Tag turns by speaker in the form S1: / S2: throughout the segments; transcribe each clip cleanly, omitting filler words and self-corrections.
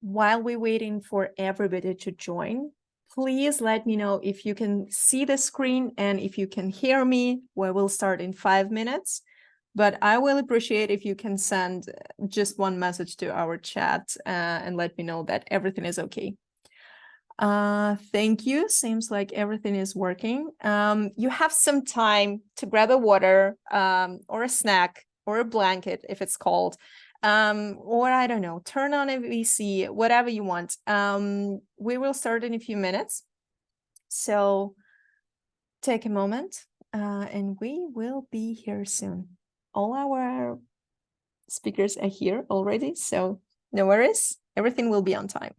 S1: while we're waiting for everybody to join, please let me know if you can see the screen and if you can hear me. We'll start in 5 minutes, but I will appreciate if you can send just one message to our chat and let me know that everything is okay. Thank you. Seems like everything is working. You have some time to grab a water or a snack or a blanket if it's cold. Or I don't know, turn on a VC, whatever you want. We will start in a few minutes. So take a moment and we will be here soon. All our speakers are here already, so no worries. Everything will be on time.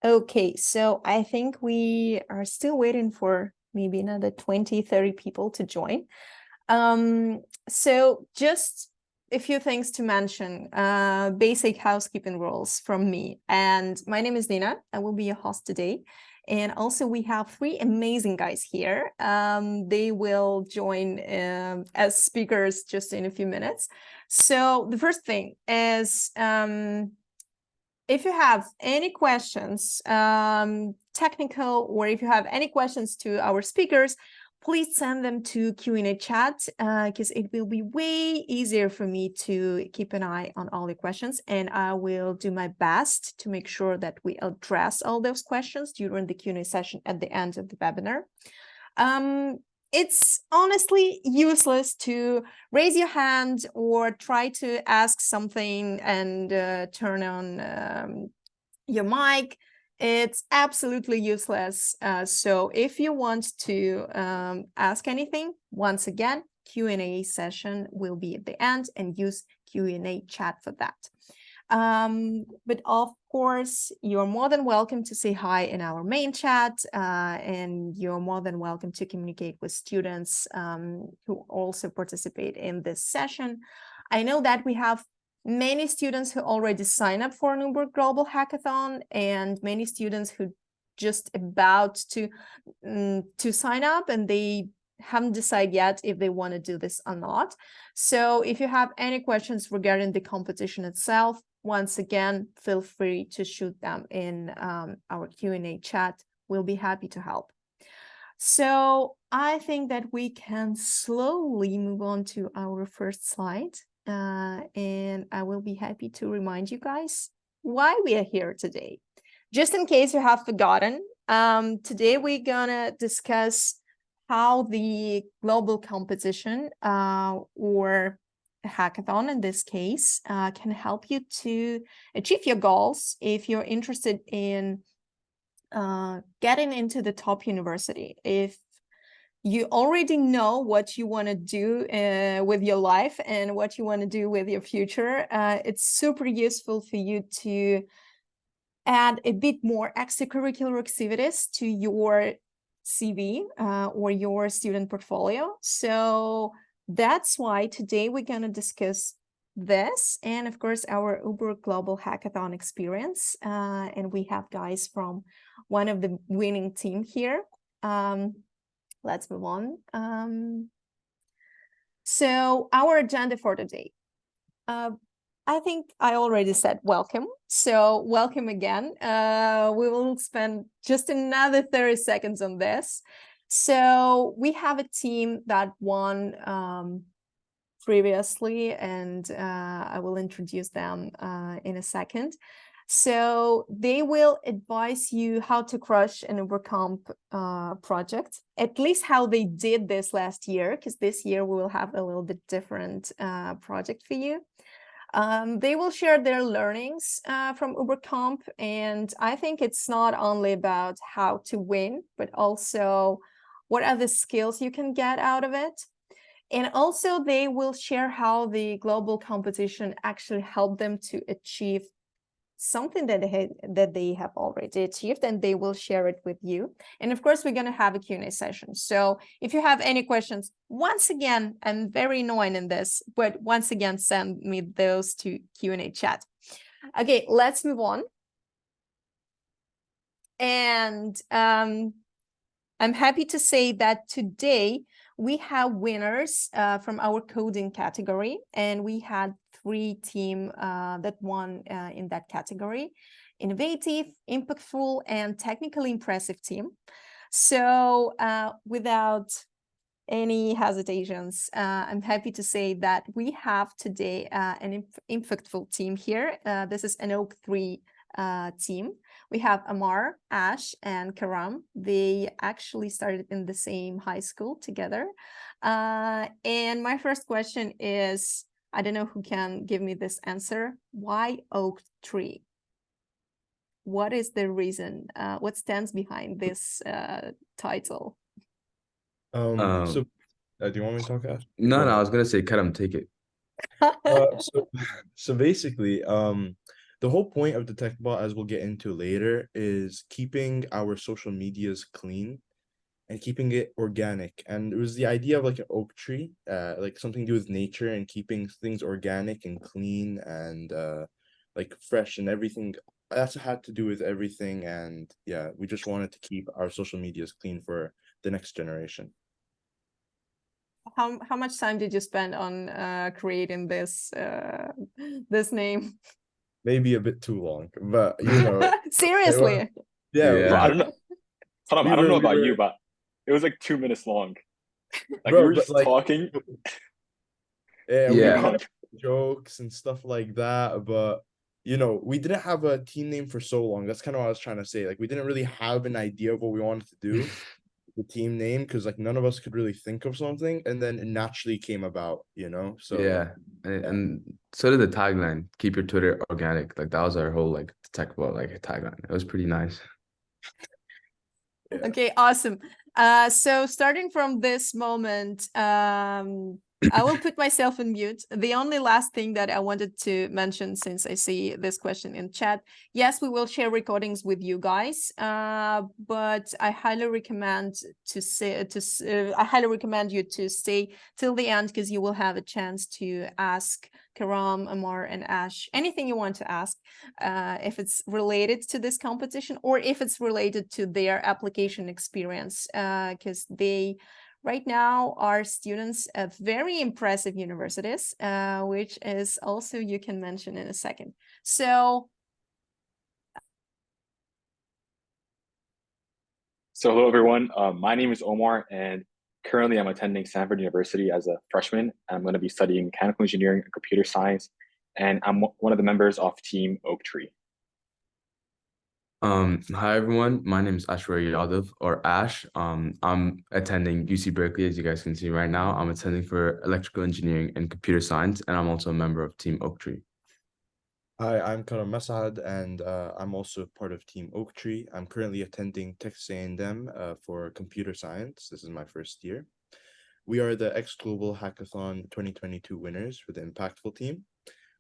S1: Okay, so I think we are still waiting for maybe another 20, 30 people to join. So just a few things to mention, basic housekeeping rules from me. And my name is Nina. I will be your host today. And also we have 3 amazing guys here. They will join as speakers just in a few minutes. So the first thing is, if you have any questions, technical, or if you have any questions to our speakers, please send them to Q&A chat because it will be way easier for me to keep an eye on all the questions, and I will do my best to make sure that we address all those questions during the Q&A session at the end of the webinar. It's honestly useless to raise your hand or try to ask something and turn on your mic. It's absolutely useless. So if you want to ask anything, once again, Q&A session will be at the end, and use Q&A chat for that. But of course, you're more than welcome to say hi in our main chat, and you're more than welcome to communicate with students who also participate in this session. I know that we have many students who already sign up for Newberg Global Hackathon, and many students who just about to sign up, and they haven't decided yet if they want to do this or not. So if you have any questions regarding the competition itself, once again, feel free to shoot them in our Q&A chat. We'll be happy to help. So I think that we can slowly move on to our first slide. And I will be happy to remind you guys why we are here today. Just in case you have forgotten, today we're gonna discuss how the global competition or a hackathon in this case can help you to achieve your goals if you're interested in getting into the top university. If you already know what you want to do with your life and what you want to do with your future, it's super useful for you to add a bit more extracurricular activities to your CV or your student portfolio. So that's why today we're going to discuss this, and of course our Uber Global Hackathon experience. And we have guys from one of the winning team here. Let's move on. So our agenda for today. I think I already said welcome. So welcome again. We will spend just another 30 seconds on this. So we have a team that won previously, and I will introduce them in a second. So they will advise you how to crush an UberComp project, at least how they did this last year, because this year we will have a little bit different project for you. They will share their learnings from UberComp, and I think it's not only about how to win, but also what are the skills you can get out of it. And also they will share how the global competition actually helped them to achieve something that they have already achieved, and they will share it with you. And of course, we're going to have a Q&A session. So if you have any questions, once again, I'm very annoying in this, but once again, send me those to Q&A chat. Okay, let's move on. And I'm happy to say that today we have winners from our coding category, and we had 3 teams that won in that category: innovative, impactful, and technically impressive team. So without any hesitations, I'm happy to say that we have today an impactful team here. This is an Oak3 team. We have Amar, Ash, and Karam. They actually started in the same high school together. And my first question is, I don't know who can give me this answer. Why Oak3? What is the reason? What stands behind this title?
S2: So do you want me to talk, Ash?
S3: No, I was gonna say, Karam, take it.
S2: So basically, the whole point of the tech bot, as we'll get into later, is keeping our social medias clean and keeping it organic. And it was the idea of like an oak tree, like something to do with nature and keeping things organic and clean and like fresh and everything. That's had to do with everything. And yeah, we just wanted to keep our social medias clean for the next generation.
S1: How much time did you spend on creating this this name?
S2: Maybe a bit too long, but you know.
S1: Seriously?
S2: Yeah.
S3: I
S4: don't know. Hold on, I don't know about you, but it was like 2 minutes long. Like we were just talking.
S2: We had jokes and stuff like that, but you know, we didn't have a team name for so long. That's kind of what I was trying to say. Like we didn't really have an idea of what we wanted to do, the team name, because like none of us could really think of something, and then it naturally came about, you know. So
S3: and so did the tagline, keep your Twitter organic. Like that was our whole like tech bot like tagline. It was pretty nice.
S1: Okay, awesome. So starting from this moment, I will put myself on mute. The only last thing that I wanted to mention, since I see this question in chat, yes, we will share recordings with you guys, but I highly recommend I highly recommend you to stay till the end, because you will have a chance to ask Karam, Amar, and Ash anything you want to ask, if it's related to this competition or if it's related to their application experience, because they right now are students at very impressive universities, which is also you can mention in a second. So
S4: hello, everyone. My name is Omar, and currently I'm attending Stanford University as a freshman. I'm going to be studying mechanical engineering and computer science, and I'm one of the members of Team Oak3.
S3: Hi everyone, my name is Ashwari Yadav, or Ash. I'm attending UC Berkeley, as you guys can see right now. I'm attending for electrical engineering and computer science, and I'm also a member of Team Oak3.
S2: Hi, I'm Karam Masad, and I'm also part of Team Oak3. I'm currently attending Texas A&M for computer science. This is my first year. We are the X Global Hackathon 2022 winners for the Impactful team.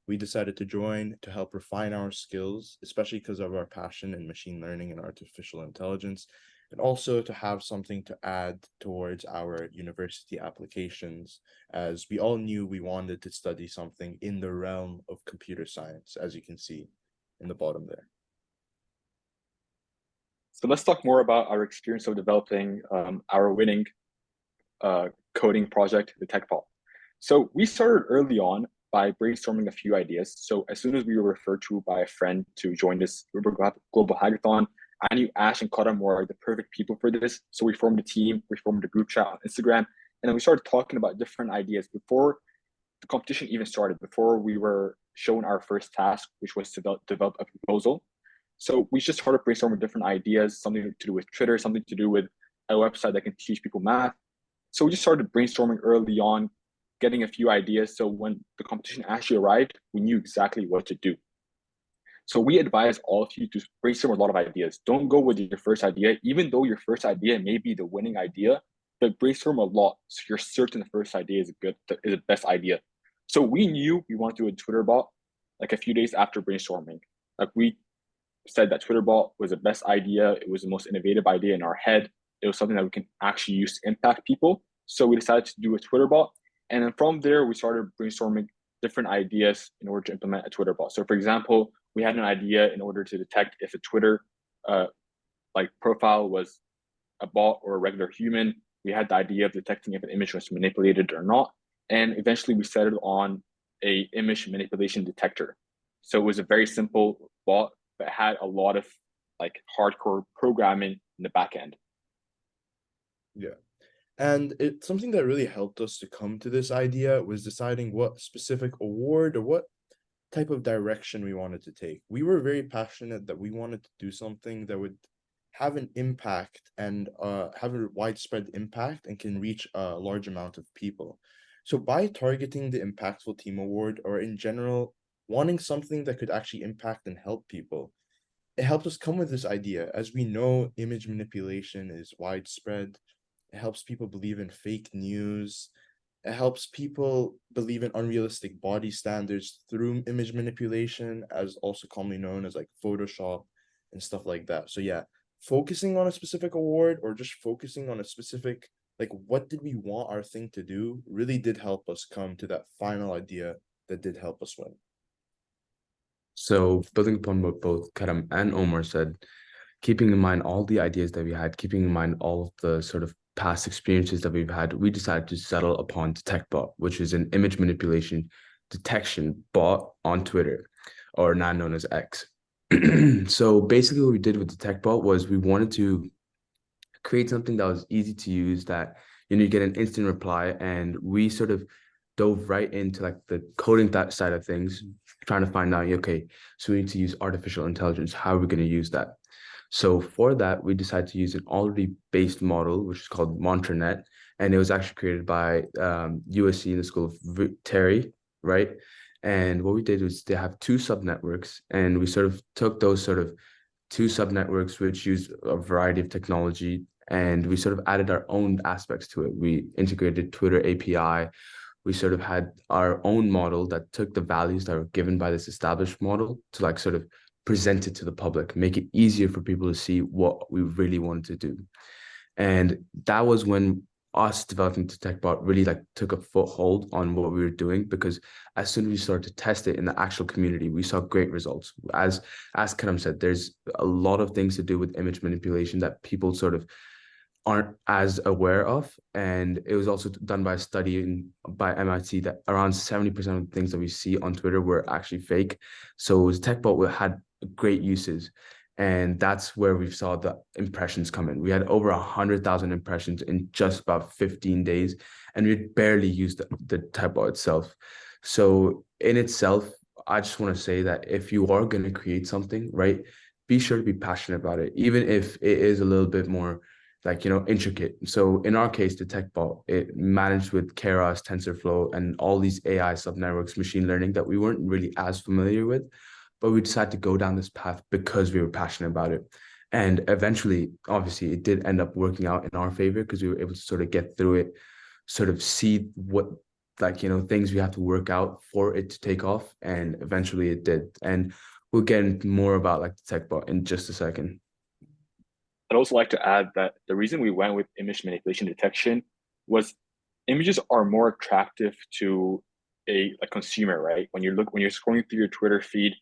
S2: We decided to join to help refine our skills, especially because of our passion in machine learning and artificial intelligence, and also to have something to add towards our university applications, as we all knew we wanted to study something in the realm of computer science, as you can see in the bottom there.
S4: So let's talk more about our experience of developing our winning coding project, the TechBot. So we started early on by brainstorming a few ideas. So as soon as we were referred to by a friend to join this Global Hackathon, I knew Ash and Karam were the perfect people for this. So we formed a team, we formed a group chat on Instagram, and then we started talking about different ideas before the competition even started, before we were shown our first task, which was to develop a proposal. So we just started brainstorming different ideas, something to do with Twitter, something to do with a website that can teach people math. So we just started brainstorming early on, getting a few ideas. So when the competition actually arrived, we knew exactly what to do. So we advise all of you to brainstorm a lot of ideas. Don't go with your first idea, even though your first idea may be the winning idea, but brainstorm a lot so you're certain the first idea is the best idea. So we knew we wanted to do a Twitter bot like a few days after brainstorming. Like we said that Twitter bot was the best idea. It was the most innovative idea in our head. It was something that we can actually use to impact people. So we decided to do a Twitter bot. And then from there, we started brainstorming different ideas in order to implement a Twitter bot. So for example, we had an idea in order to detect if a Twitter profile was a bot or a regular human. We had the idea of detecting if an image was manipulated or not. And eventually we settled on a image manipulation detector. So it was a very simple bot, but had a lot of like hardcore programming in the back end.
S2: Yeah. And it's something that really helped us to come to this idea was deciding what specific award or what type of direction we wanted to take. We were very passionate that we wanted to do something that would have an impact and have a widespread impact and can reach a large amount of people. So by targeting the Impactful Team Award, or in general, wanting something that could actually impact and help people, it helped us come with this idea. As we know, image manipulation is widespread. It helps people believe in fake news. It helps people believe in unrealistic body standards through image manipulation, as also commonly known as like Photoshop and stuff like that. So yeah, focusing on a specific award or just focusing on a specific, like what did we want our thing to do, really did help us come to that final idea that did help us win.
S3: So building upon what both Karam and Omar said, keeping in mind all the ideas that we had, keeping in mind all of the sort of past experiences that we've had, we decided to settle upon TechBot, which is an image manipulation detection bot on Twitter, or now known as X. So basically what we did with the TechBot was we wanted to create something that was easy to use, that you get an instant reply, and we sort of dove right into like the coding that side of things, trying to find out, okay, so we need to use artificial intelligence. How are we going to use that? So for that, we decided to use an already based model, which is called MontraNet, and it was actually created by USC in the School of Terry, right? And what we did was they have two subnetworks, and we sort of took those sort of two subnetworks, which use a variety of technology, and we sort of added our own aspects to it. We integrated Twitter API. We sort of had our own model that took the values that were given by this established model to like sort of present it to the public, make it easier for people to see what we really wanted to do. And that was when us developing the TechBot really like took a foothold on what we were doing, because as soon as we started to test it in the actual community, we saw great results. As Karam said, there's a lot of things to do with image manipulation that people sort of aren't as aware of. And it was also done by a study by MIT that around 70% of the things that we see on Twitter were actually fake. So TechBot had great uses. And that's where we saw the impressions come in. We had over 100,000 impressions in just about 15 days, and we barely used the TechBot itself. So in itself, I just want to say that if you are going to create something, right, be sure to be passionate about it, even if it is a little bit more like, intricate. So in our case, the TechBot, it managed with Keras, TensorFlow, and all these AI subnetworks, machine learning that we weren't really as familiar with, but we decided to go down this path because we were passionate about it. And eventually, obviously, it did end up working out in our favor because we were able to sort of get through it, sort of see what, things we have to work out for it to take off. And eventually it did. And we'll get into more about like the TechBot in just a second.
S4: I'd also like to add that the reason we went with image manipulation detection was images are more attractive to a consumer, right? When you're scrolling through your Twitter feed,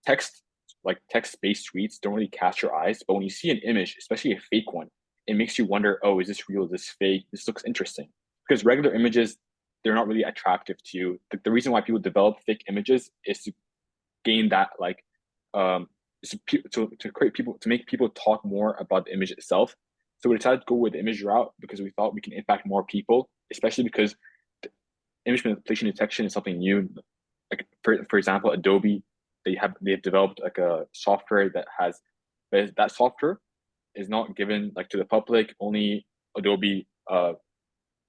S4: text-based tweets don't really catch your eyes, but when you see an image, especially a fake one, it makes you wonder, oh, is this real? Is this fake? This looks interesting. Because regular images, they're not really attractive to you. The reason why people develop fake images is to gain that to make people talk more about the image itself. So we decided to go with the image route because we thought we can impact more people, especially because image manipulation detection is something new. Like for example, Adobe, they've developed like a software that software is not given like to the public. Only Adobe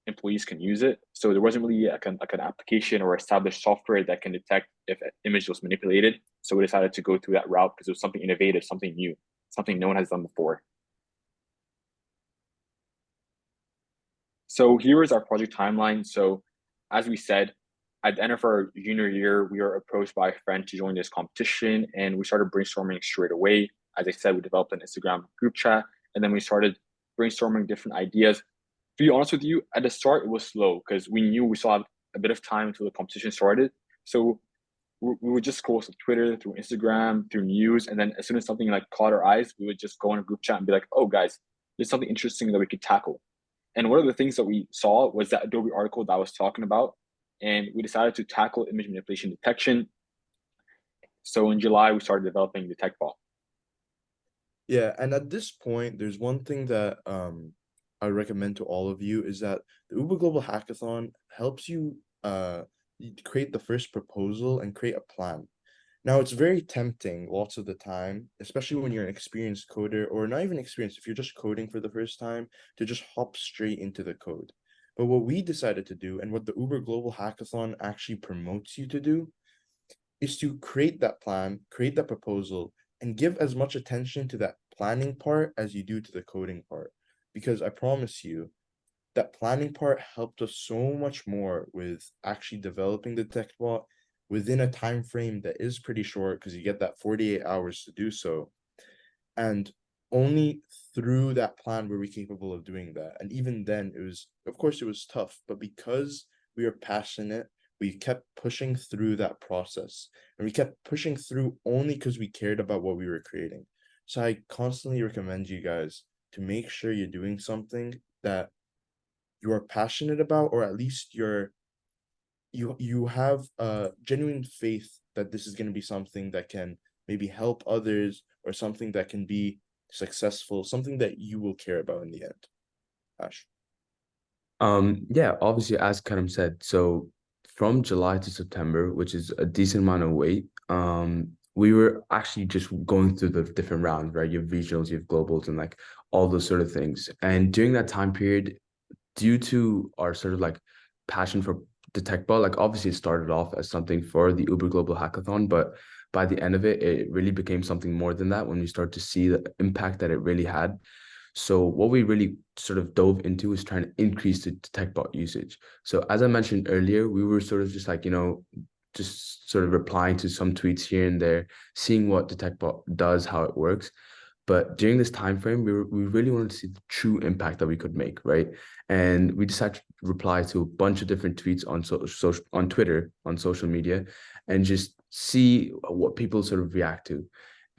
S4: employees can use it. So there wasn't really like an application or established software that can detect if an image was manipulated. So we decided to go through that route because it was something innovative, something new, something no one has done before. So here is our project timeline. So as we said, at the end of our junior year, we were approached by a friend to join this competition, and we started brainstorming straight away. As I said, we developed an Instagram group chat, and then we started brainstorming different ideas. To be honest with you, at the start, it was slow because we knew we still had a bit of time until the competition started. So we would just scroll through Twitter, through Instagram, through news, and then as soon as something like caught our eyes, we would just go in a group chat and be like, oh, guys, there's something interesting that we could tackle. And one of the things that we saw was that Adobe article that I was talking about, and we decided to tackle image manipulation detection. So in July, we started developing the TechBot.
S2: Yeah, and at this point, there's one thing that I recommend to all of you is that the Uber Global Hackathon helps you create the first proposal and create a plan. Now, it's very tempting lots of the time, especially when you're an experienced coder or not even experienced, if you're just coding for the first time, to just hop straight into the code. But what we decided to do, and what the Uber Global Hackathon actually promotes you to do, is to create that plan, create that proposal, and give as much attention to that planning part as you do to the coding part. Because I promise you, that planning part helped us so much more with actually developing the TechBot within a time frame that is pretty short, because you get that 48 hours to do so. And only through that plan were we capable of doing that. And even then, of course it was tough, but because we were passionate, we kept pushing through that process, and we kept pushing through only because we cared about what we were creating. So I constantly recommend you guys to make sure you're doing something that you are passionate about, or at least you have a genuine faith that this is going to be something that can maybe help others, or something that can be successful, something that you will care about in the end. Ash.
S3: Yeah, obviously, as Karam said, so from July to September, which is a decent amount of wait, we were actually just going through the different rounds, right? You have regionals, you have globals, and like all those sort of things. And during that time period, due to our sort of like passion for the TechBot, like obviously it started off as something for the Uber Global Hackathon, but by the end of it, it really became something more than that when we start to see the impact that it really had. So what we really sort of dove into is trying to increase the TechBot usage. So as I mentioned earlier, we were sort of just like, just sort of replying to some tweets here and there, seeing what the TechBot does, how it works. But during this time frame, we really wanted to see the true impact that we could make, right? And we decided to reply to a bunch of different tweets on Twitter, on social media, and just see what people sort of react to.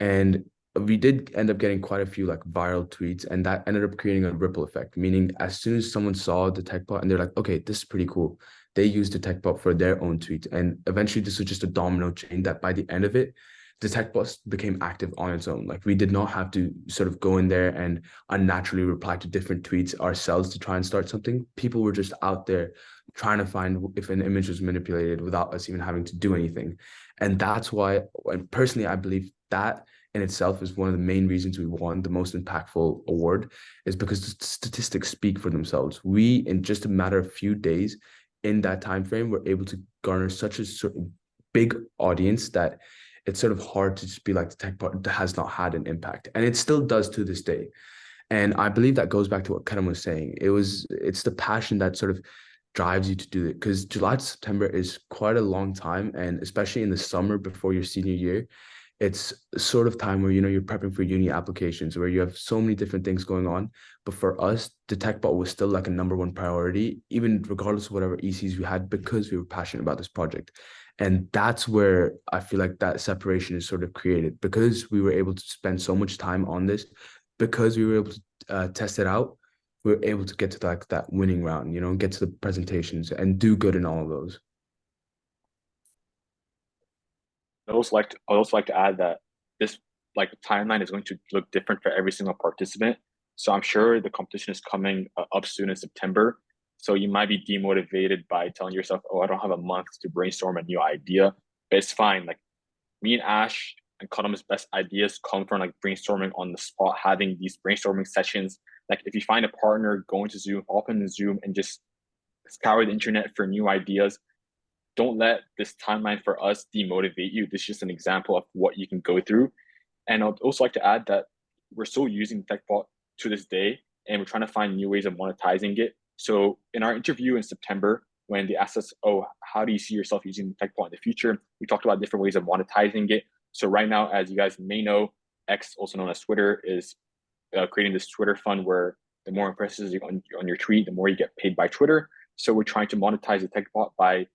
S3: And we did end up getting quite a few like viral tweets, and that ended up creating a ripple effect, meaning as soon as someone saw the TechBot and they're like, okay, this is pretty cool, they used the TechBot for their own tweet. And eventually this was just a domino chain that by the end of it, the TechBot became active on its own. Like we did not have to sort of go in there and unnaturally reply to different tweets ourselves to try and start something. People were just out there trying to find if an image was manipulated without us even having to do anything. And that's why, and personally, I believe that in itself is one of the main reasons we won the most impactful award, is because the statistics speak for themselves. We, in just a matter of few days in that time frame, were able to garner such a big audience that it's sort of hard to just be like the TechBot has not had an impact, and it still does to this day. And I believe that goes back to what Karam was saying. It's the passion that sort of drives you to do it, because July to September is quite a long time, and especially in the summer before your senior year, it's sort of time where, you know, you're prepping for uni applications where you have so many different things going on. But for us, the tech bot was still like a #1 priority, even regardless of whatever ECs we had, because we were passionate about this project. And that's where I feel like that separation is sort of created, because we were able to spend so much time on this, because we were able to test it out. We were able to get to like that winning round, you know, get to the presentations and do good in all of those.
S4: I'd also like to add that this like timeline is going to look different for every single participant. So I'm sure the competition is coming up soon in September. So you might be demotivated by telling yourself, "Oh, I don't have a month to brainstorm a new idea." But it's fine. Like me and Ash and Kadam's best ideas come from like brainstorming on the spot, having these brainstorming sessions. Like if you find a partner, go into Zoom, open the Zoom, and just scour the internet for new ideas. Don't let this timeline for us demotivate you. This is just an example of what you can go through. And I'd also like to add that we're still using TechBot to this day, and we're trying to find new ways of monetizing it. So in our interview in September, when they asked us, "Oh, how do you see yourself using TechBot in the future?" we talked about different ways of monetizing it. So right now, as you guys may know, X, also known as Twitter, is creating this Twitter fund where the more impressions you on your tweet, the more you get paid by Twitter. So we're trying to monetize the TechBot by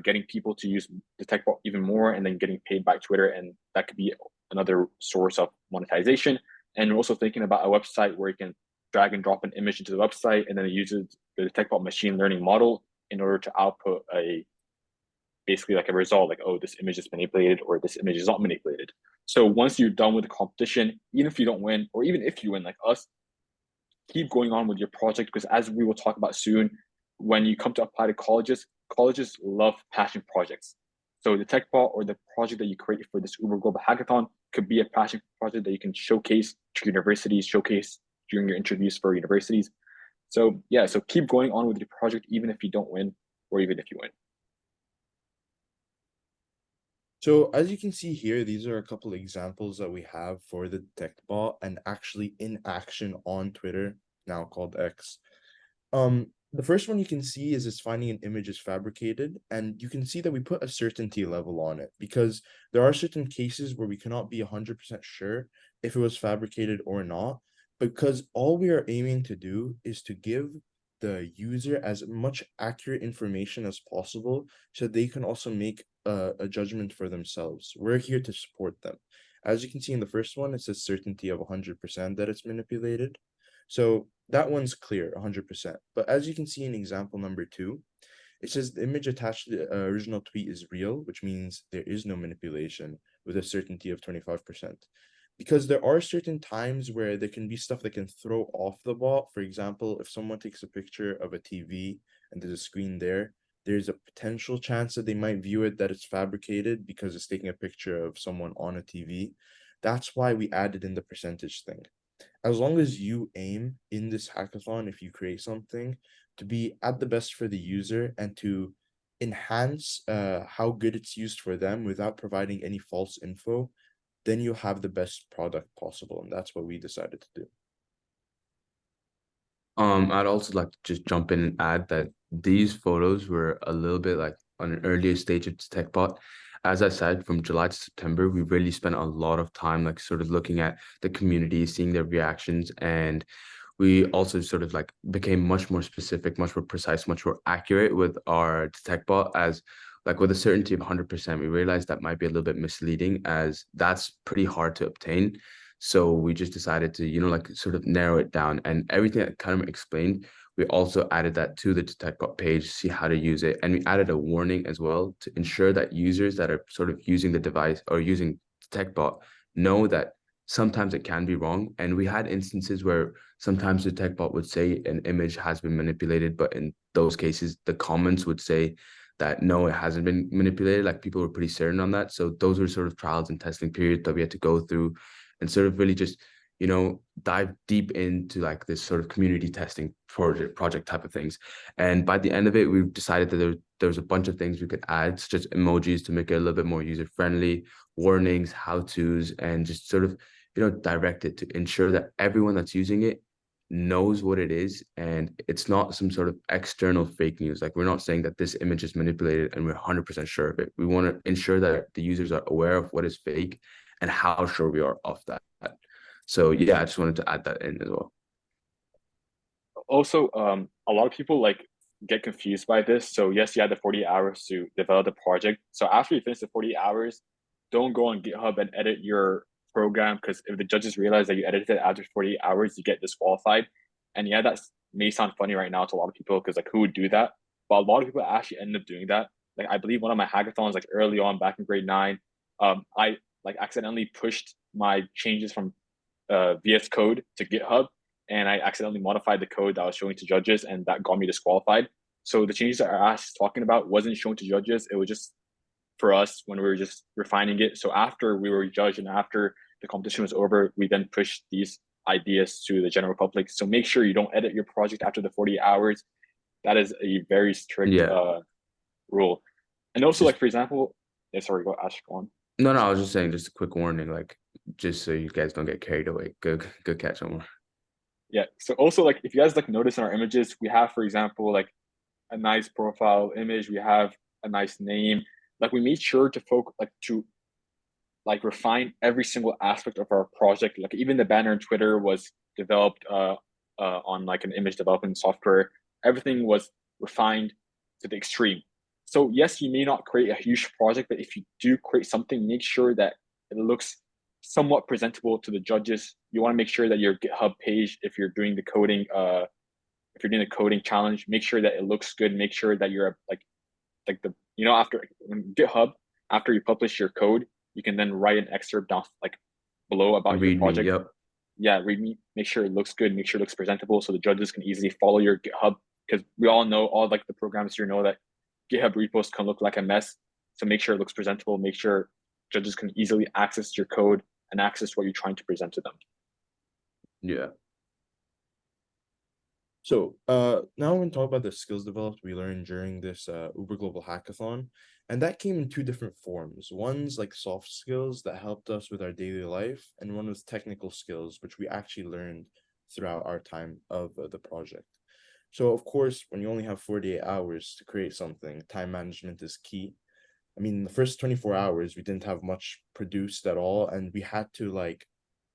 S4: getting people to use the TechBot even more, and then getting paid by Twitter, and that could be another source of monetization. And we're also thinking about a website where you can drag and drop an image into the website, and then it uses the TechBot machine learning model in order to output a basically like a result, like, oh, this image is manipulated or this image is not manipulated. So once you're done with the competition, even if you don't win, or even if you win, like us, keep going on with your project, because as we will talk about soon, when you come to apply to colleges, colleges love passion projects. So the TechBot or the project that you create for this Uber Global Hackathon could be a passion project that you can showcase to universities, showcase during your interviews for universities. So yeah, so keep going on with your project, even if you don't win, or even if you win.
S2: So as you can see here, these are a couple examples that we have for the TechBot and actually in action on Twitter, now called X. The first one you can see is finding an image is fabricated, and you can see that we put a certainty level on it because there are certain cases where we cannot be 100% sure if it was fabricated or not, because all we are aiming to do is to give the user as much accurate information as possible so they can also make a judgment for themselves. We're here to support them. As you can see in the first one, it says certainty of 100% that it's manipulated. So that one's clear, 100%. But as you can see in example number 2, it says the image attached to the original tweet is real, which means there is no manipulation with a certainty of 25%. Because there are certain times where there can be stuff that can throw off the bot. For example, if someone takes a picture of a TV and there's a screen there, there's a potential chance that they might view it that it's fabricated because it's taking a picture of someone on a TV. That's why we added in the percentage thing. As long as you aim in this hackathon, if you create something, to be at the best for the user and to enhance how good it's used for them without providing any false info, then you have the best product possible. And that's what we decided to do.
S3: I'd also like to just jump in and add that these photos were a little bit like on an earlier stage of TechBot. As I said, from July to September, we really spent a lot of time like sort of looking at the community, seeing their reactions, and we also sort of like became much more specific, much more precise, much more accurate with our TechBot. As like with a certainty of 100%, we realized that might be a little bit misleading, as that's pretty hard to obtain. So we just decided to, you know, like sort of narrow it down, and everything that Karim explained, we also added that to the TechBot page, see how to use it. And we added a warning as well to ensure that users that are sort of using the device or using TechBot know that sometimes it can be wrong. And we had instances where sometimes the TechBot would say an image has been manipulated, but in those cases, the comments would say that no, it hasn't been manipulated. Like people were pretty certain on that. So those were sort of trials and testing periods that we had to go through and sort of really just, you know, dive deep into like this sort of community testing project type of things. And by the end of it, we decided that there was a bunch of things we could add, such as emojis to make it a little bit more user friendly, warnings, how-tos, and just sort of, you know, direct it to ensure that everyone that's using it knows what it is, and it's not some sort of external fake news. Like we're not saying that this image is manipulated and we're 100% sure of it. We want to ensure that the users are aware of what is fake and how sure we are of that. So yeah, I just wanted to add that in as well.
S4: Also, a lot of people like get confused by this. So yes, you had the 40 hours to develop the project. So after you finish the 40 hours, don't go on GitHub and edit your program, because if the judges realize that you edited it after 48 hours, you get disqualified. And yeah, that may sound funny right now to a lot of people, because like, who would do that? But a lot of people actually end up doing that. Like, I believe one of my hackathons, like early on back in grade 9, I like accidentally pushed my changes from VS Code to GitHub, and I accidentally modified the code that I was showing to judges, and that got me disqualified. So the changes that Ash is talking about wasn't shown to judges. It was just for us when we were just refining it. So after we were judged and after the competition was over, we then pushed these ideas to the general public. So make sure you don't edit your project after the 40 hours. That is a very strict rule. And also, like, for example, yeah, sorry, go Ash, go on.
S3: No, I was just saying, just a quick warning, like, just so you guys don't get carried away. Good catch, Omar.
S4: Yeah. So also, like, if you guys like notice in our images, we have, for example, like a nice profile image. We have a nice name. Like, we made sure to focus, like, to like refine every single aspect of our project. Like, even the banner on Twitter was developed on like an image development software. Everything was refined to the extreme. So yes, you may not create a huge project, but if you do create something, make sure that it looks somewhat presentable to the judges. You want to make sure that your GitHub page, if you're doing the coding, if you're doing the coding challenge, make sure that it looks good. Make sure that you're like the, you know, after GitHub, after you publish your code, you can then write an excerpt down like below about your project.
S3: Yep.
S4: Yeah, README. Make sure it looks good. Make sure it looks presentable, so the judges can easily follow your GitHub. Because we all know, all like the programs here know that GitHub repos can look like a mess. So make sure it looks presentable. Make sure judges can easily access your code and access what you're trying to present to them.
S3: Yeah.
S2: So now we're going to talk about the skills developed we learned during this Uber Global Hackathon. And that came in two different forms. One's like soft skills that helped us with our daily life, and one was technical skills, which we actually learned throughout our time of the project. So of course, when you only have 48 hours to create something, time management is key. I mean, the first 24 hours, we didn't have much produced at all, and we had to like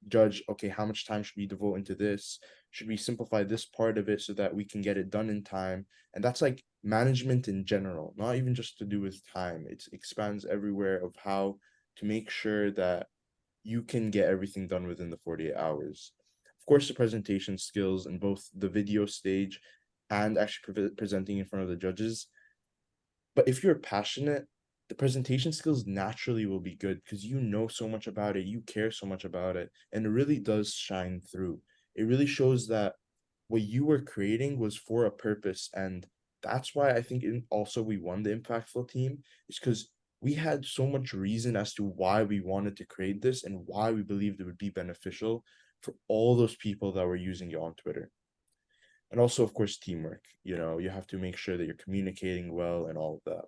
S2: judge, okay, how much time should we devote into this? Should we simplify this part of it so that we can get it done in time? And that's like management in general, not even just to do with time. It expands everywhere of how to make sure that you can get everything done within the 48 hours. Of course, the presentation skills in both the video stage and actually presenting in front of the judges. But if you're passionate, the presentation skills naturally will be good because you know so much about it, you care so much about it, and it really does shine through. It really shows that what you were creating was for a purpose, and that's why I think also we won the Impactful team, is because we had so much reason as to why we wanted to create this and why we believed it would be beneficial for all those people that were using it on Twitter. And also, of course, teamwork. You know, you have to make sure that you're communicating well and all of that.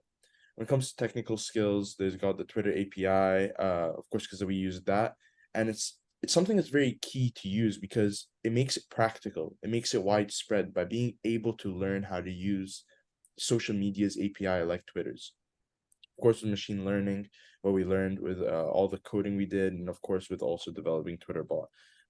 S2: When it comes to technical skills, there's got the Twitter API, of course, because we use that. And it's something that's very key to use because it makes it practical. It makes it widespread by being able to learn how to use social media's API like Twitter's. Of course, with machine learning, what we learned with all the coding we did, and of course, with also developing TwitterBot.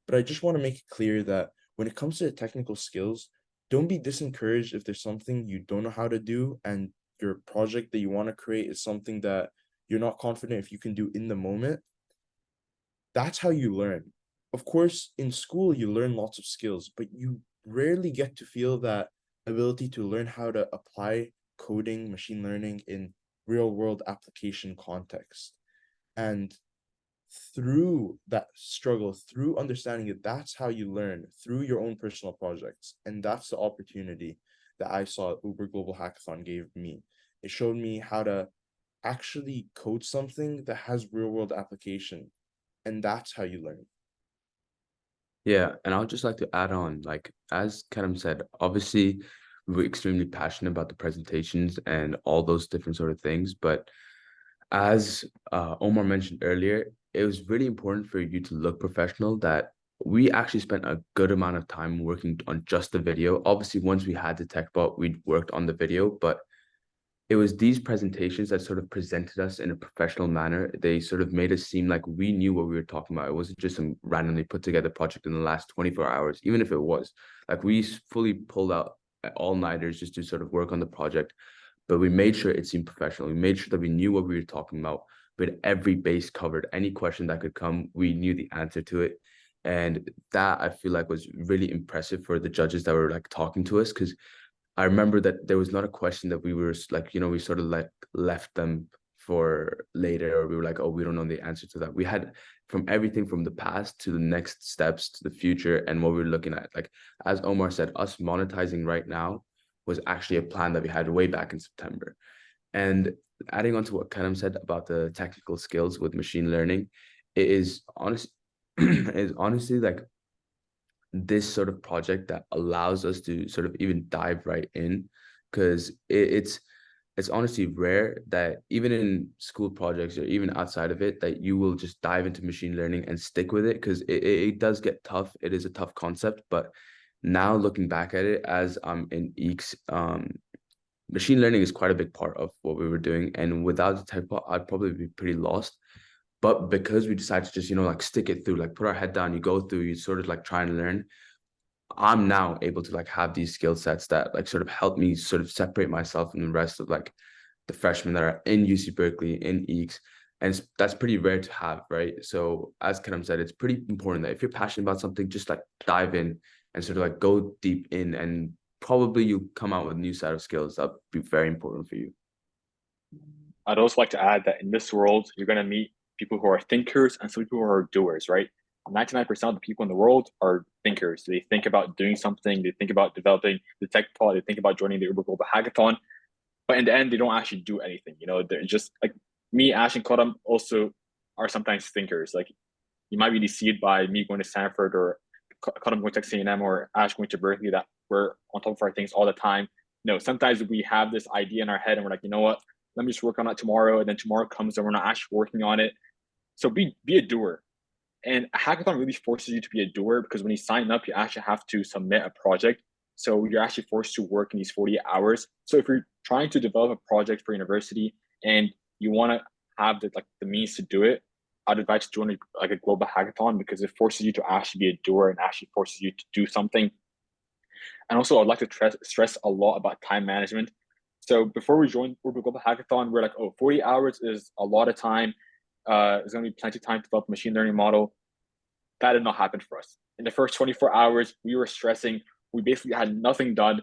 S2: But I just want to make it clear that when it comes to the technical skills, don't be disencouraged if there's something you don't know how to do and your project that you want to create is something that you're not confident if you can do in the moment. That's how you learn. Of course, in school, you learn lots of skills, but you rarely get to feel that ability to learn how to apply coding, machine learning in real world application context. And through that struggle, through understanding it, that's how you learn through your own personal projects. And that's the opportunity that I saw Uber Global Hackathon gave me. It showed me how to actually code something that has real world application. And that's how you learn.
S3: Yeah, and I would just like to add on, like, as Kerem said, obviously we're extremely passionate about the presentations and all those different sort of things. But as Omar mentioned earlier, it was really important for you to look professional, that we actually spent a good amount of time working on just the video. Obviously, once we had the tech bot, we worked on the video, but it was these presentations that sort of presented us in a professional manner. They sort of made us seem like we knew what we were talking about. It wasn't just some randomly put together project in the last 24 hours, even if it was. Like we fully pulled out all-nighters just to sort of work on the project, but we made sure it seemed professional. We made sure that we knew what we were talking about, with every base covered. Any question that could come, we knew the answer to it. And that I feel like was really impressive for the judges that were like talking to us, because I remember that there was not a question that we were like, we sort of like left them for later, or we were like, oh, we don't know the answer to that. We had from everything from the past to the next steps to the future and what we were looking at. Like, as Omar said, us monetizing right now was actually a plan that we had way back in September. And adding on to what Karam said about the technical skills with machine learning, it is honestly like this sort of project that allows us to sort of even dive right in, because it's honestly rare that even in school projects or even outside of it that you will just dive into machine learning and stick with it, because it does get tough. It is a tough concept, but now looking back at it as I'm in EECS, machine learning is quite a big part of what we were doing, and without the tech part, I'd probably be pretty lost. But because we decided to just, like stick it through, like put our head down, you go through, you sort of like try and learn. I'm now able to like have these skill sets that like sort of help me sort of separate myself from the rest of like the freshmen that are in UC Berkeley, in EECS. And that's pretty rare to have, right? So as Karam said, it's pretty important that if you're passionate about something, just like dive in and sort of like go deep in, and probably you come out with a new set of skills that'll be very important for you.
S4: I'd also like to add that in this world, you're going to meet people who are thinkers and some people who are doers, right? 99% of the people in the world are thinkers. They think about doing something, they think about developing the tech pod, they think about joining the Uber Global Hackathon, but in the end, they don't actually do anything. They're just like me, Ash, and Karam also are sometimes thinkers. Like, you might be deceived by me going to Stanford, or Karam going to Texas A&M, or Ash going to Berkeley, that we're on top of our things all the time. Sometimes we have this idea in our head and we're like, you know what? Let me just work on that tomorrow. And then tomorrow comes and we're not actually working on it. So be a doer. And a hackathon really forces you to be a doer, because when you sign up, you actually have to submit a project. So you're actually forced to work in these 40 hours. So if you're trying to develop a project for university and you want to have the means to do it, I'd advise to join a global hackathon, because it forces you to actually be a doer and actually forces you to do something. And also, I'd like to stress a lot about time management. So before we joined Uber Global Hackathon, we're like, 40 hours is a lot of time. There's going to be plenty of time to develop a machine learning model. That did not happen for us. In the first 24 hours, we were stressing. We basically had nothing done,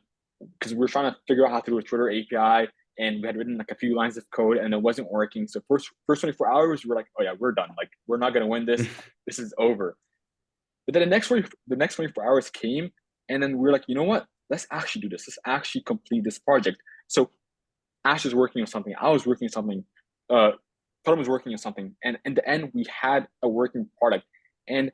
S4: because we were trying to figure out how to do a Twitter API, and we had written like a few lines of code and it wasn't working. So first 24 hours, we were like, oh yeah, we're done. Like, we're not going to win this. This is over. But then the next 24 hours came, and then we were like, you know what? Let's actually do this. Let's actually complete this project. So Ash is working on something. I was working on something. Karam was working on something. And in the end, we had a working product. And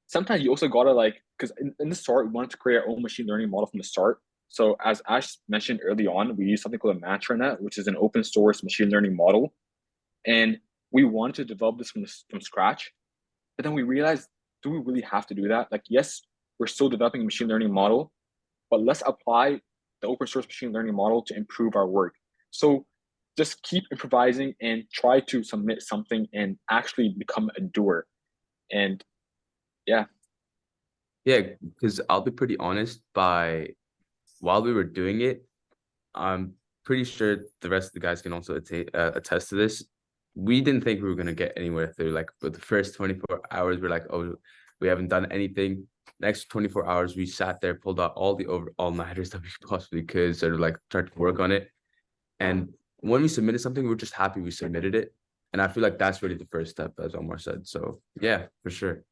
S4: sometimes you also gotta because in the start, we wanted to create our own machine learning model from the start. So as Ash mentioned early on, we use something called a MantraNet, which is an open source machine learning model. And we wanted to develop this from scratch. But then we realized, do we really have to do that? Like, yes, we're still developing a machine learning model, but let's apply the open source machine learning model to improve our work. So just keep improvising and try to submit something and actually become a doer. And yeah.
S3: Yeah, because I'll be pretty honest, while we were doing it, I'm pretty sure the rest of the guys can also attest to this. We didn't think we were going to get anywhere through, like, with the first 24 hours, we're like, oh, we haven't done anything. Next 24 hours, we sat there, pulled out all the all-nighters that we possibly could, sort of like tried to work on it. And when we submitted something, we're just happy we submitted it. And I feel like that's really the first step, as Omar said. So yeah, for sure.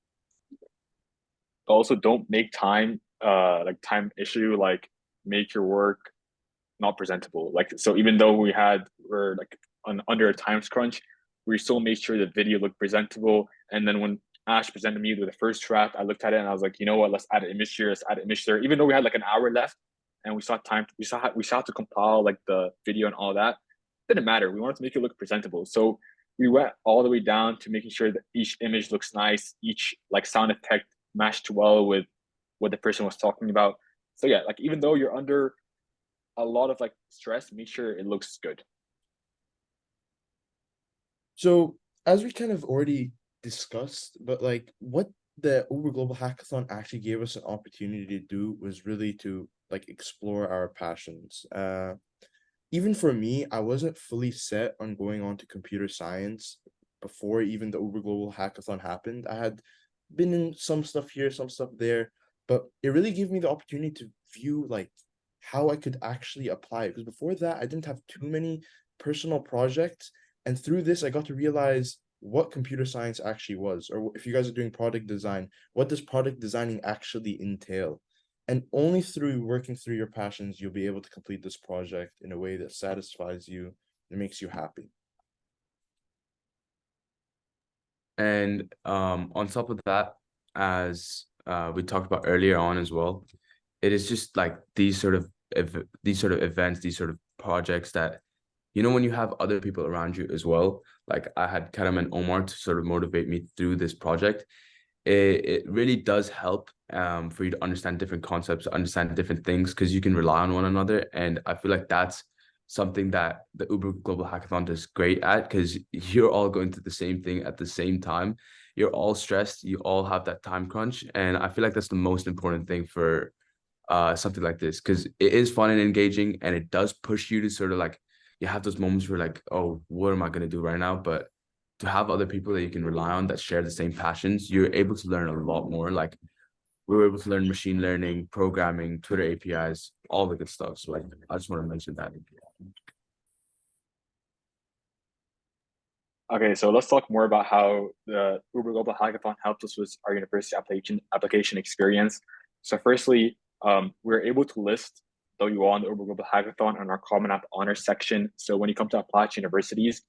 S4: Also, don't make time issue, like make your work not presentable. Like, so even though we're like under a time crunch, we still made sure the video looked presentable. And then when Ash presented me with the first draft, I looked at it and I was like, you know what, let's add an image here, let's add an image there. Even though we had like an hour left and we saw to compile like the video and all that, it didn't matter. We wanted to make it look presentable. So we went all the way down to making sure that each image looks nice, each like sound effect matched well with what the person was talking about. So yeah, like even though you're under a lot of like stress, make sure it looks good.
S2: So as we kind of already discussed, but like what the Uber Global Hackathon actually gave us an opportunity to do was really to like explore our passions. Even for me, I wasn't fully set on going on to computer science before even the Uber Global Hackathon happened. I had been in some stuff here, some stuff there, but it really gave me the opportunity to view like how I could actually apply it. Because before that, I didn't have too many personal projects. And through this, I got to realize what computer science actually was, or if you guys are doing product design, what does product designing actually entail? And only through working through your passions, you'll be able to complete this project in a way that satisfies you and makes you happy.
S3: And on top of that, as we talked about earlier on as well, it is just like these sort of events, these sort of projects that, you know, when you have other people around you as well, like I had Karam and Omar to sort of motivate me through this project. It really does help for you to understand different concepts, understand different things, because you can rely on one another. And I feel like that's something that the Uber Global Hackathon is great at, because you're all going through the same thing at the same time. You're all stressed, you all have that time crunch. And I feel like that's the most important thing for something like this, because it is fun and engaging, and it does push you to sort of like, you have those moments where like, oh, what am I going to do right now? But to have other people that you can rely on that share the same passions, you're able to learn a lot more. Like we were able to learn machine learning, programming, Twitter APIs, all the good stuff. So like, I just want to mention that.
S4: Okay, so let's talk more about how the Uber Global Hackathon helped us with our university application experience. So firstly, we're able to list WO on the Uber Global Hackathon on our Common App Honors section. So when you come to apply to universities,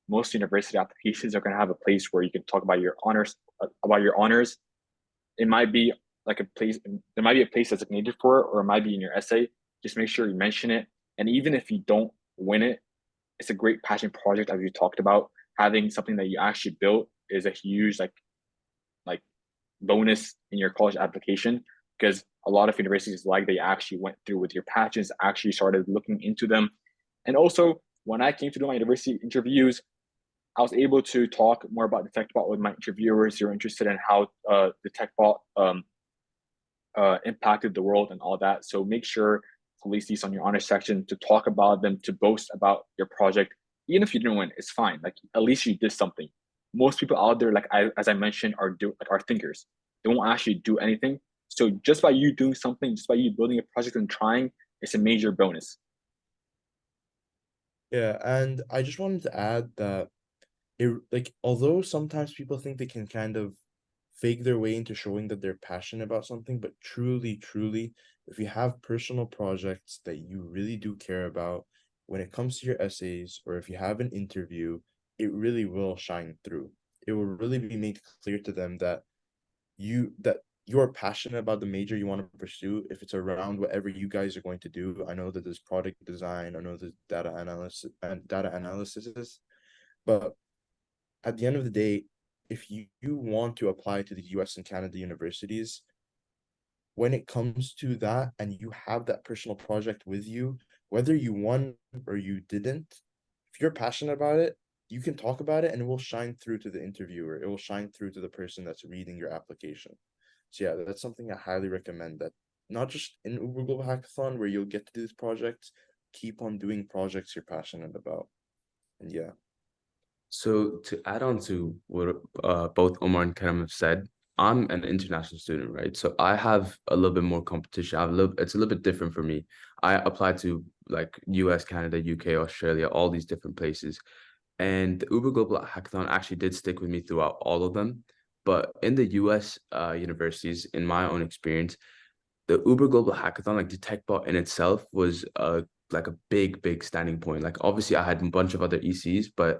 S4: most university applications are going to have a place where you can talk about your honors. It might be like a place, there might be a place designated for it, or it might be in your essay. Just make sure you mention it. And even if you don't win it, it's a great passion project, as you talked about. Having something that you actually built is a huge like bonus in your college application, because a lot of universities like they actually went through with your passions, actually started looking into them. And also, when I came to do my university interviews, I was able to talk more about the TechBot with my interviewers who are interested in how the TechBot impacted the world and all that. So make sure to list these on your honors section, to talk about them, to boast about your project. Even if you didn't win, it's fine. Like at least you did something. Most people out there, like as I mentioned, are thinkers. They won't actually do anything. So just by you doing something, just by you building a project and trying, it's a major bonus.
S2: Yeah, and I just wanted to add that it like although sometimes people think they can kind of fake their way into showing that they're passionate about something, but truly, if you have personal projects that you really do care about, when it comes to your essays or if you have an interview, it really will shine through. It will really be made clear to them that you're passionate about the major you want to pursue. If it's around whatever you guys are going to do, I know that there's product design, I know there's data analysis, but at the end of the day, if you want to apply to the US and Canada universities, when it comes to that and you have that personal project with you, whether you won or you didn't, if you're passionate about it, you can talk about it and it will shine through to the interviewer. It will shine through to the person that's reading your application. So yeah, that's something I highly recommend, that not just in Uber Global Hackathon where you'll get to do these projects, keep on doing projects you're passionate about. And yeah.
S3: So to add on to what both Omar and Karam have said, I'm an international student, right? So I have a little bit more competition. It's a little bit different for me. I applied to like US, Canada, UK, Australia, all these different places. And the Uber Global Hackathon actually did stick with me throughout all of them. But in the US universities, in my own experience, the Uber Global Hackathon, like the TechBot in itself, was like a big standing point. Like obviously I had a bunch of other ECs, but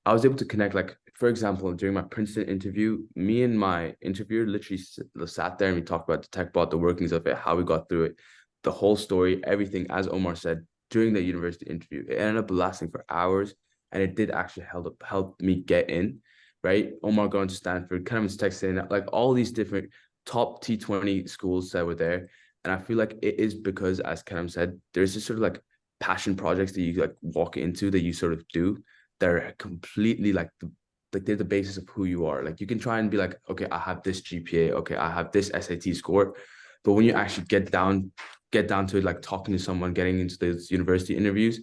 S3: I was able to connect, like, for example, during my Princeton interview, me and my interviewer literally sat there and we talked about the TechBot, the workings of it, how we got through it, the whole story, everything, as Omar said, during the university interview. It ended up lasting for hours, and it did actually help me get in, right? Omar going to Stanford, kind of texting, like all these different top T20 schools that were there. And I feel like it is because, as Karam said, there's this sort of like passion projects that you like walk into that you sort of do that are completely like they're the basis of who you are. Like you can try and be like, okay, I have this GPA, okay, I have this SAT score, but when you actually get down to it, like talking to someone, getting into those university interviews,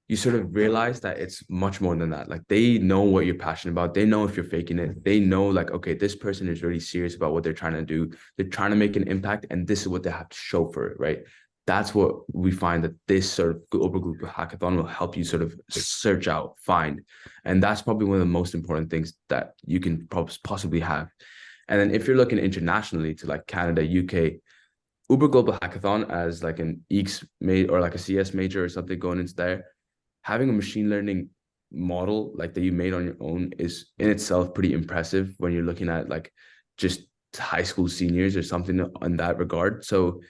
S3: you sort of realize that it's much more than that. Like they know what you're passionate about. They know if you're faking it. They know like, okay, this person is really serious about what they're trying to do. They're trying to make an impact, and this is what they have to show for it, right? That's what we find, that this sort of Ober Global Hackathon will help you sort of search out, find. And that's probably one of the most important things that you can possibly have. And then if you're looking internationally to like Canada, UK, Uber Global Hackathon as like an EECS major or like a CS major or something going into there, having a machine learning model like that you made on your own is in itself pretty impressive when you're looking at like just high school seniors or something in that regard. So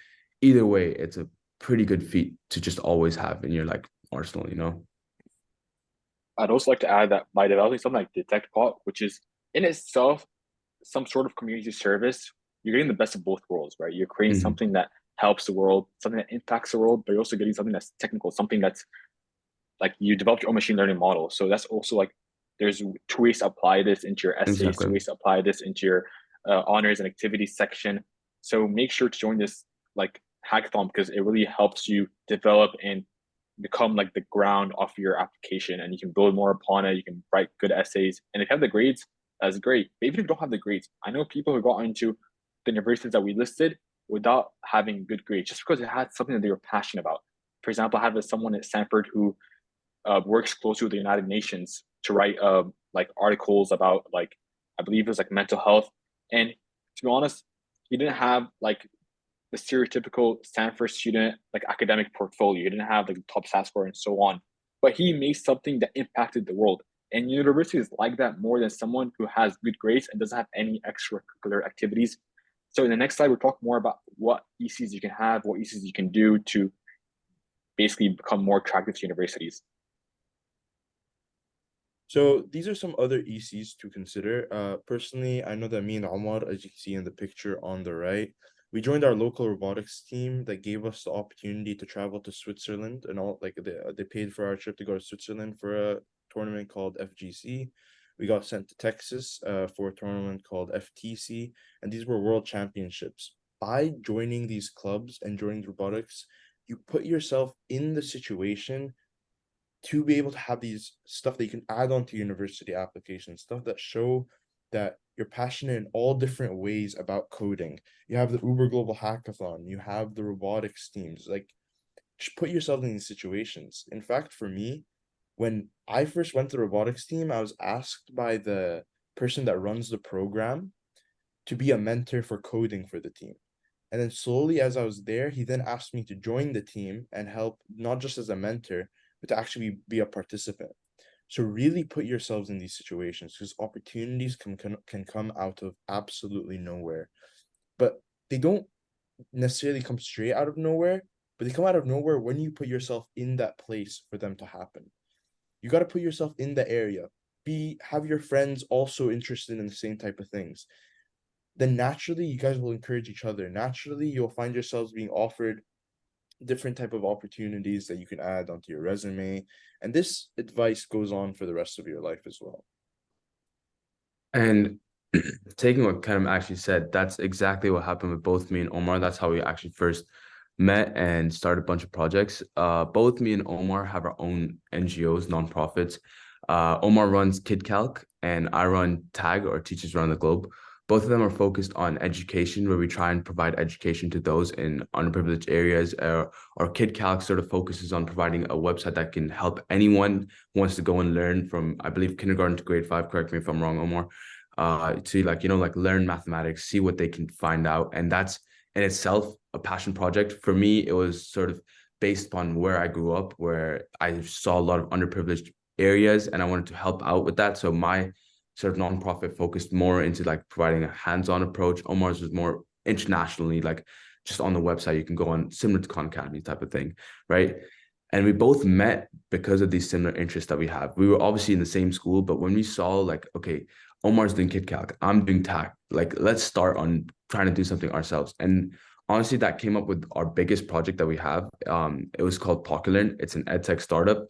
S3: either way, it's a pretty good feat to just always have in your like arsenal, you know?
S4: I'd also like to add that by developing something like DetectBot, which is in itself some sort of community service, you're getting the best of both worlds, right? You're creating something that helps the world, something that impacts the world, but you're also getting something that's technical, something that's like you developed your own machine learning model. So that's also like there's two ways to apply this into your essays,
S3: Exactly.
S4: 2 ways to apply this into your honors and activities section. So make sure to join this like hackathon because it really helps you develop and become like the ground of your application, and you can build more upon it. You can write good essays, and if you have the grades, that's great. But even if you don't have the grades, I know people who got into the universities that we listed without having good grades, just because it had something that they were passionate about. For example, I have someone at Stanford who works closely with the United Nations to write like articles about like I believe it was like mental health. And to be honest, he didn't have like the stereotypical Stanford student like academic portfolio. He didn't have like the top SAT score and so on. But he made something that impacted the world. And universities like that more than someone who has good grades and doesn't have any extracurricular activities. So in the next slide, we'll talk more about what ECs you can have, what ECs you can do to basically become more attractive to universities.
S2: So these are some other ECs to consider. Personally, I know that me and Omar, as you can see in the picture on the right, we joined our local robotics team that gave us the opportunity to travel to Switzerland, and all like they paid for our trip to go to Switzerland for a tournament called FGC. We got sent to Texas for a tournament called FTC, and these were world championships. By joining these clubs and joining robotics, you put yourself in the situation to be able to have these stuff that you can add on to university applications, stuff that show that you're passionate in all different ways about coding. You have the Uber Global Hackathon, you have the robotics teams. Like, just put yourself in these situations. In fact, for me, when I first went to the robotics team, I was asked by the person that runs the program to be a mentor for coding for the team. And then slowly, as I was there, he then asked me to join the team and help, not just as a mentor, but to actually be a participant. So really put yourselves in these situations because opportunities can come out of absolutely nowhere. But they don't necessarily come straight out of nowhere, but they come out of nowhere when you put yourself in that place for them to happen. You got to put yourself in the area. Have your friends also interested in the same type of things. Then naturally you guys will encourage each other. Naturally, you'll find yourselves being offered different type of opportunities that you can add onto your resume, and this advice goes on for the rest of your life as well.
S3: And taking what Karim actually said, that's exactly what happened with both me and Omar. That's how we actually first met and started a bunch of projects. Both me and Omar have our own NGOs, nonprofits. Omar runs KidCalc and I run TAG, or Teachers Around the Globe. Both of them are focused on education, where we try and provide education to those in underprivileged areas. Or KidCalc sort of focuses on providing a website that can help anyone who wants to go and learn from, I believe, kindergarten to grade 5, correct me if I'm wrong, Omar, to like learn mathematics, see what they can find out. And that's in itself a passion project. For me, it was sort of based upon where I grew up, where I saw a lot of underprivileged areas and I wanted to help out with that. So my sort of nonprofit focused more into like providing a hands-on approach. Omar's was more internationally, like just on the website you can go on, similar to Khan Academy type of thing, right? And we both met because of these similar interests that we have. We were obviously in the same school, but when we saw like, okay, Omar's doing KidCalc, I'm doing TAG, like let's start on trying to do something ourselves. And honestly, that came up with our biggest project that we have. It was called Popular. It's an edtech startup.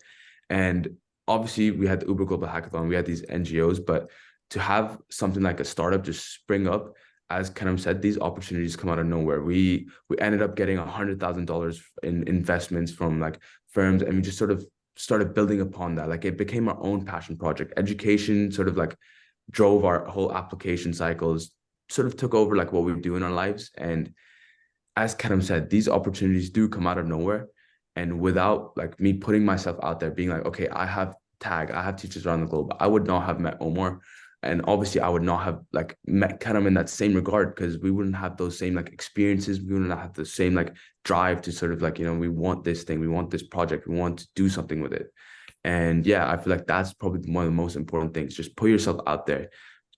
S3: And obviously we had the Uber Global Hackathon, we had these NGOs, but to have something like a startup just spring up, as Karam said, these opportunities come out of nowhere. We ended up getting $100,000 in investments from like firms, and we just sort of started building upon that. Like it became our own passion project. Education sort of like drove our whole application cycles, sort of took over like what we do in our lives. And as Karam said, these opportunities do come out of nowhere. And without like me putting myself out there, being like, okay, I have tag, I have teachers around the globe, I would not have met Omar. And obviously I would not have like met Karam in that same regard, because we wouldn't have those same like experiences. We wouldn't have the same like drive to sort of like, you know, we want this thing, we want this project, we want to do something with it. And yeah, I feel like that's probably one of the most important things. Just put yourself out there,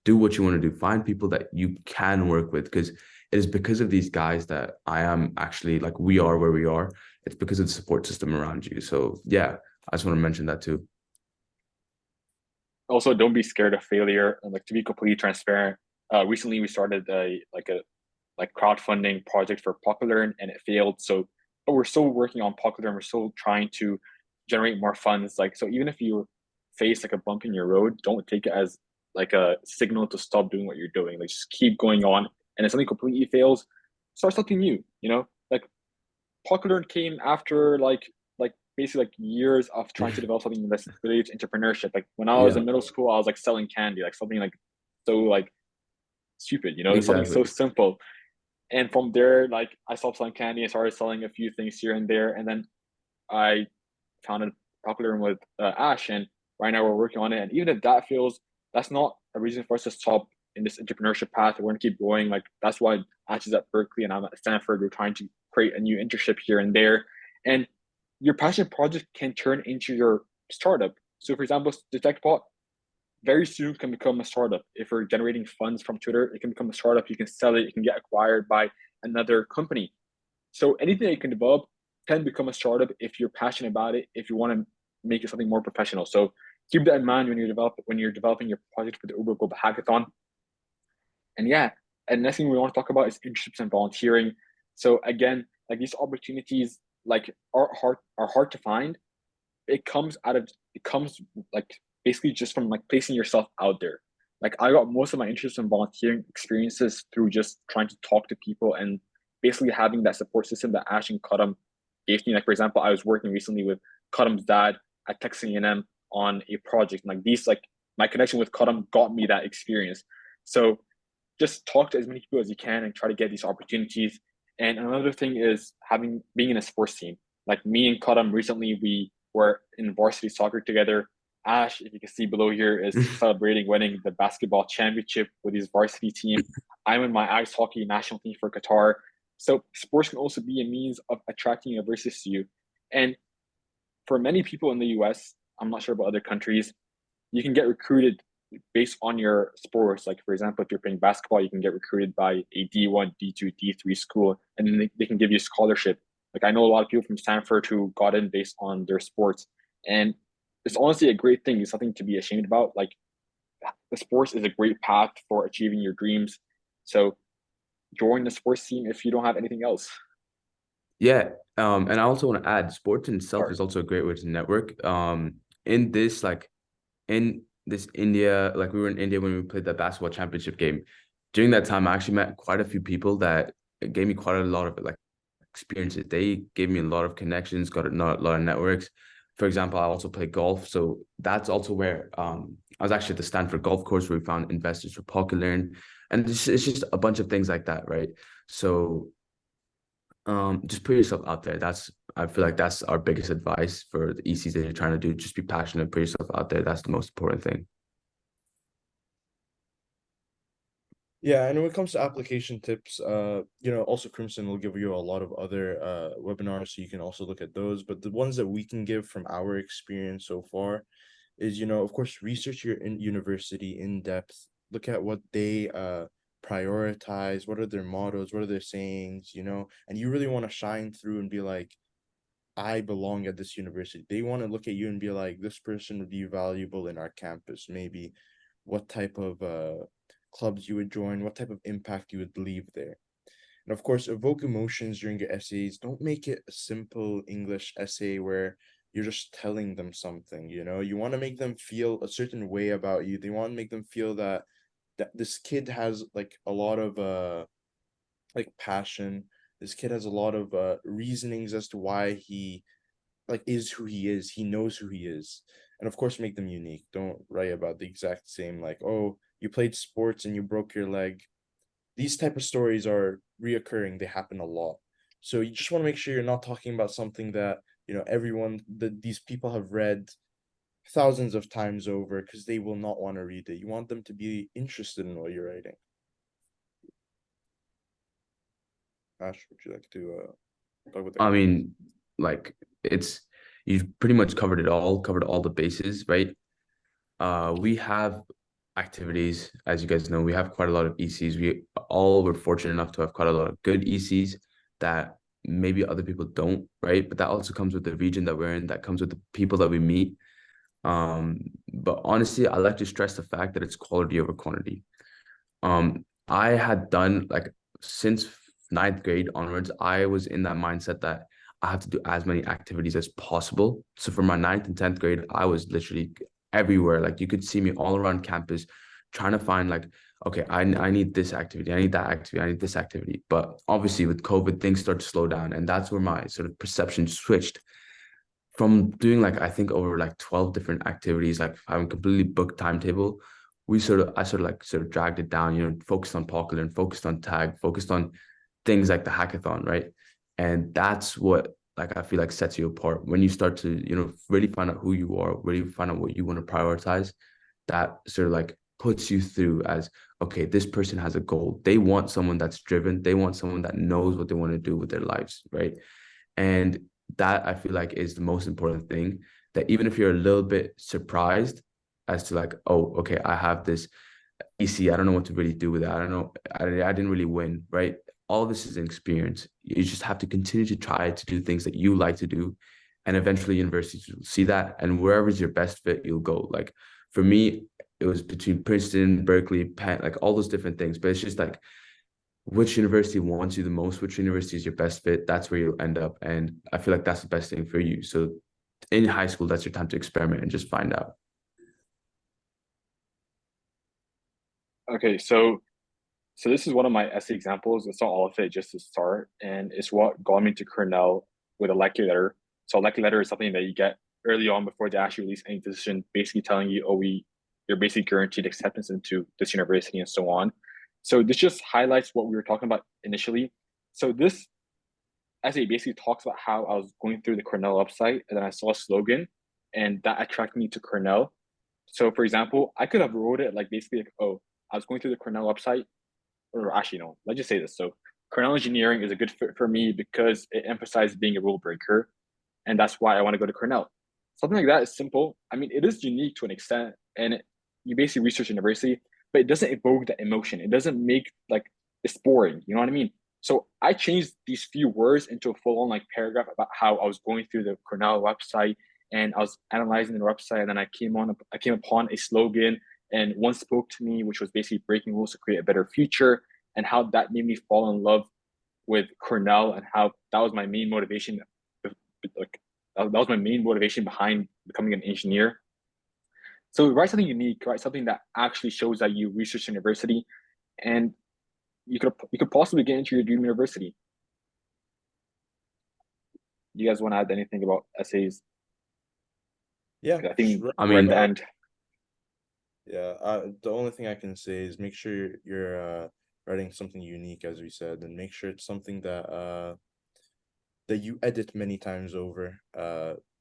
S3: do what you want to do, find people that you can work with, because it is because of these guys that I am actually like we are where we are. It's because of the support system around you. So yeah, I just want to mention that too.
S4: Also, don't be scared of failure. And like to be completely transparent, recently we started a crowdfunding project for Popular, and it failed. So, but we're still working on Popular, and we're still trying to generate more funds. Like, so even if you face like a bump in your road, don't take it as like a signal to stop doing what you're doing. Like, just keep going on. And if something completely fails, start something new. You know, like Popular came after like basically like years of trying to develop something that's related to entrepreneurship. Like when I was
S3: Yeah,
S4: in middle school, I was like selling candy, like something like so like stupid, you know, something so
S3: exactly.
S4: simple. And from there, like I stopped selling candy and started selling a few things here and there. And then I founded Popular with Ash, and right now we're working on it. And even if that fails, that's not a reason for us to stop in this entrepreneurship path. We're gonna keep going. Like that's why Ash is at Berkeley and I'm at Stanford. We're trying to create a new internship here and there. And your passion project can turn into your startup. So for example, DetectBot very soon can become a startup. If we're generating funds from Twitter, it can become a startup. You can sell it, it can get acquired by another company. So anything that you can develop can become a startup if you're passionate about it, if you want to make it something more professional. So keep that in mind when you're developing your project for the Uber Global Hackathon. And yeah, and next thing we want to talk about is internships and volunteering. So again, like these opportunities like are hard to find. It comes like basically just from like placing yourself out there. Like I got most of my interest in volunteering experiences through just trying to talk to people and basically having that support system that Ash and Kadam gave me. Like for example, I was working recently with Kadam's dad at Texas A&M on a project. And like these like my connection with Kadam got me that experience. So just talk to as many people as you can and try to get these opportunities. And another thing is being in a sports team. Like me and Kadam recently, we were in varsity soccer together. Ash, if you can see below here, is celebrating winning the basketball championship with his varsity team. I'm in my ice hockey national team for Qatar. So sports can also be a means of attracting universities to you. And for many people in the US, I'm not sure about other countries, you can get recruited based on your sports. Like for example, if you're playing basketball, you can get recruited by a D1, D2, D3 school, and then they can give you a scholarship. Like I know a lot of people from Stanford who got in based on their sports, and it's honestly a great thing. It's something to be ashamed about. Like the sports is a great path for achieving your dreams. So join the sports team if you don't have anything else.
S3: Yeah. And I also want to add, sports in itself
S4: Or
S3: is also a great way to network. In this like in this India, like we were in India when we played the basketball championship game. During that time, I actually met quite a few people that gave me quite a lot of like experiences. They gave me a lot of connections, got a lot of networks. For example, I also play golf, so that's also where I was actually at the Stanford golf course where we found investors for Popular, and it's just a bunch of things like that, right? So just put yourself out there. I feel like that's our biggest advice for the ECs that you're trying to do. Just be passionate, put yourself out there. That's the most important thing.
S2: Yeah, and when it comes to application tips, also Crimson will give you a lot of other webinars, so you can also look at those. But the ones that we can give from our experience so far is, of course, research your university in depth. Look at what they prioritize, what are their mottos, what are their sayings, and you really want to shine through and be like, I belong at this university. They want to look at you and be like, this person would be valuable in our campus. Maybe what type of clubs you would join, what type of impact you would leave there. And of course, evoke emotions during your essays. Don't make it a simple English essay where you're just telling them something, you know? You want to make them feel a certain way about you. They want to make them feel that this kid has like a lot of like passion. This kid has a lot of reasonings as to why he like is who he is. He knows who he is. And of course make them unique. Don't write about the exact same like, oh, you played sports and you broke your leg. These type of stories are reoccurring. They happen a lot. So you just want to make sure you're not talking about something that, you know, everyone that these people have read thousands of times over because they will not want to read it. You want them to be interested in what you're writing. Ash, would you like to talk about that?
S3: I mean, like you've pretty much covered it all, covered all the bases, right? We have activities, as you guys know, we have quite a lot of ECs. We all were fortunate enough to have quite a lot of good ECs that maybe other people don't, right? But that also comes with the region that we're in, that comes with the people that we meet. But honestly, I like to stress the fact that it's quality over quantity. I had done like since 9th grade onwards, I was in that mindset that I have to do as many activities as possible. So for my 9th and 10th grade, I was literally everywhere. Like you could see me all around campus trying to find like, okay, I need this activity, I need that activity, I need this activity. But obviously with COVID, things start to slow down. And that's where my sort of perception switched from doing like, I think over like 12 different activities, like having completely booked timetable. I sort of dragged it down, you know, focused on Popular and focused on Tag, focused on things like the hackathon, right? And that's what like I feel like sets you apart when you start to, you know, really find out who you are, really find out what you want to prioritize. That sort of like puts you through as, okay, this person has a goal. They want someone that's driven. They want someone that knows what they want to do with their lives, right? And that I feel like is the most important thing, that even if you're a little bit surprised as to like, oh, okay, I have this EC, I don't know what to really do with it. I don't know. I didn't really win, right? All this is an experience. You just have to continue to try to do things that you like to do. And eventually universities will see that. And wherever is your best fit, you'll go. Like for me, it was between Princeton, Berkeley, Penn, like all those different things. But it's just like which university wants you the most, which university is your best fit, that's where you'll end up. And I feel like that's the best thing for you. So in high school, that's your time to experiment and just find out.
S4: Okay, so this is one of my essay examples. It's not all of it, just to start, and it's what got me to Cornell with a lecture letter. So a lecture letter is something that you get early on before they actually release any decision, basically telling you, oh, you're basically guaranteed acceptance into this university and so on. So this just highlights what we were talking about initially. So this essay basically talks about how I was going through the Cornell website and then I saw a slogan and that attracted me to Cornell. So for example, I could have wrote it like basically like, oh, I was going through the Cornell website, or actually no, let's just say this. So Cornell engineering is a good fit for me because it emphasizes being a rule breaker. And that's why I want to go to Cornell. Something like that is simple. I mean, it is unique to an extent, and you basically research university, but it doesn't evoke that emotion. It doesn't make like it's boring. You know what I mean? So I changed these few words into a full-on like paragraph about how I was going through the Cornell website and I was analyzing the website, and then I came upon a slogan, and one spoke to me, which was basically breaking rules to create a better future, and how that made me fall in love with Cornell, and how that was my main motivation. Like that was my main motivation behind becoming an engineer. So write something unique, write something that actually shows that you research university, and you could possibly get into your dream university. You guys want to add anything about essays?
S2: Yeah,
S4: I think
S2: sure.
S3: I
S4: we're at
S3: mean,
S4: the end.
S2: Yeah, the only thing I can say is make sure you're writing something unique, as we said, and make sure it's something that you edit many times over.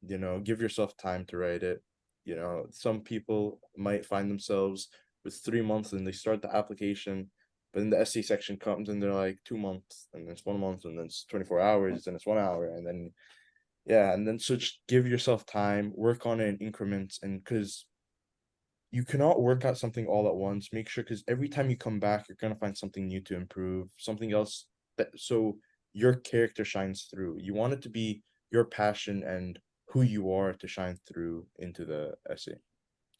S2: You know, give yourself time to write it. You know, some people might find themselves with 3 months and they start the application, but then the essay section comes and they're like 2 months, and it's 1 month, and then it's 24 hours, and it's 1 hour, and then yeah, and then so just give yourself time, work on it in increments, and because you cannot work out something all at once. Make sure, because every time you come back, you're gonna find something new to improve, something else that so your character shines through. You want it to be your passion and who you are to shine through into the essay.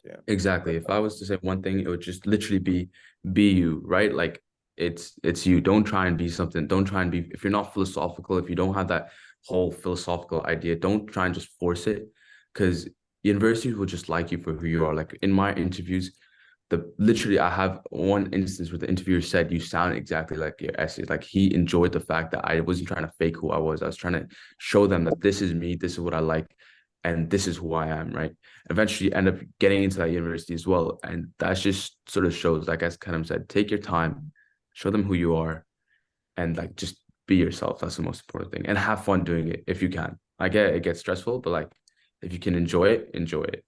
S2: Yeah.
S3: exactly. If I was to say one thing, it would just literally be you, right? Like it's you. Don't try and be something. Don't try and be, if you're not philosophical, if you don't have that whole philosophical idea, don't try and just force it, because universities will just like you for who you are. Like in my interviews, literally I have one instance where the interviewer said, you sound exactly like your essays. Like he enjoyed the fact that I wasn't trying to fake who I was. I was trying to show them that this is me, this is what I like, and this is who I am, right? Eventually end up getting into that university as well. And that just sort of shows, like as Karam said, take your time, show them who you are, and like just be yourself. That's the most important thing. And have fun doing it if you can. I get it gets stressful, but like if you can enjoy it, enjoy it.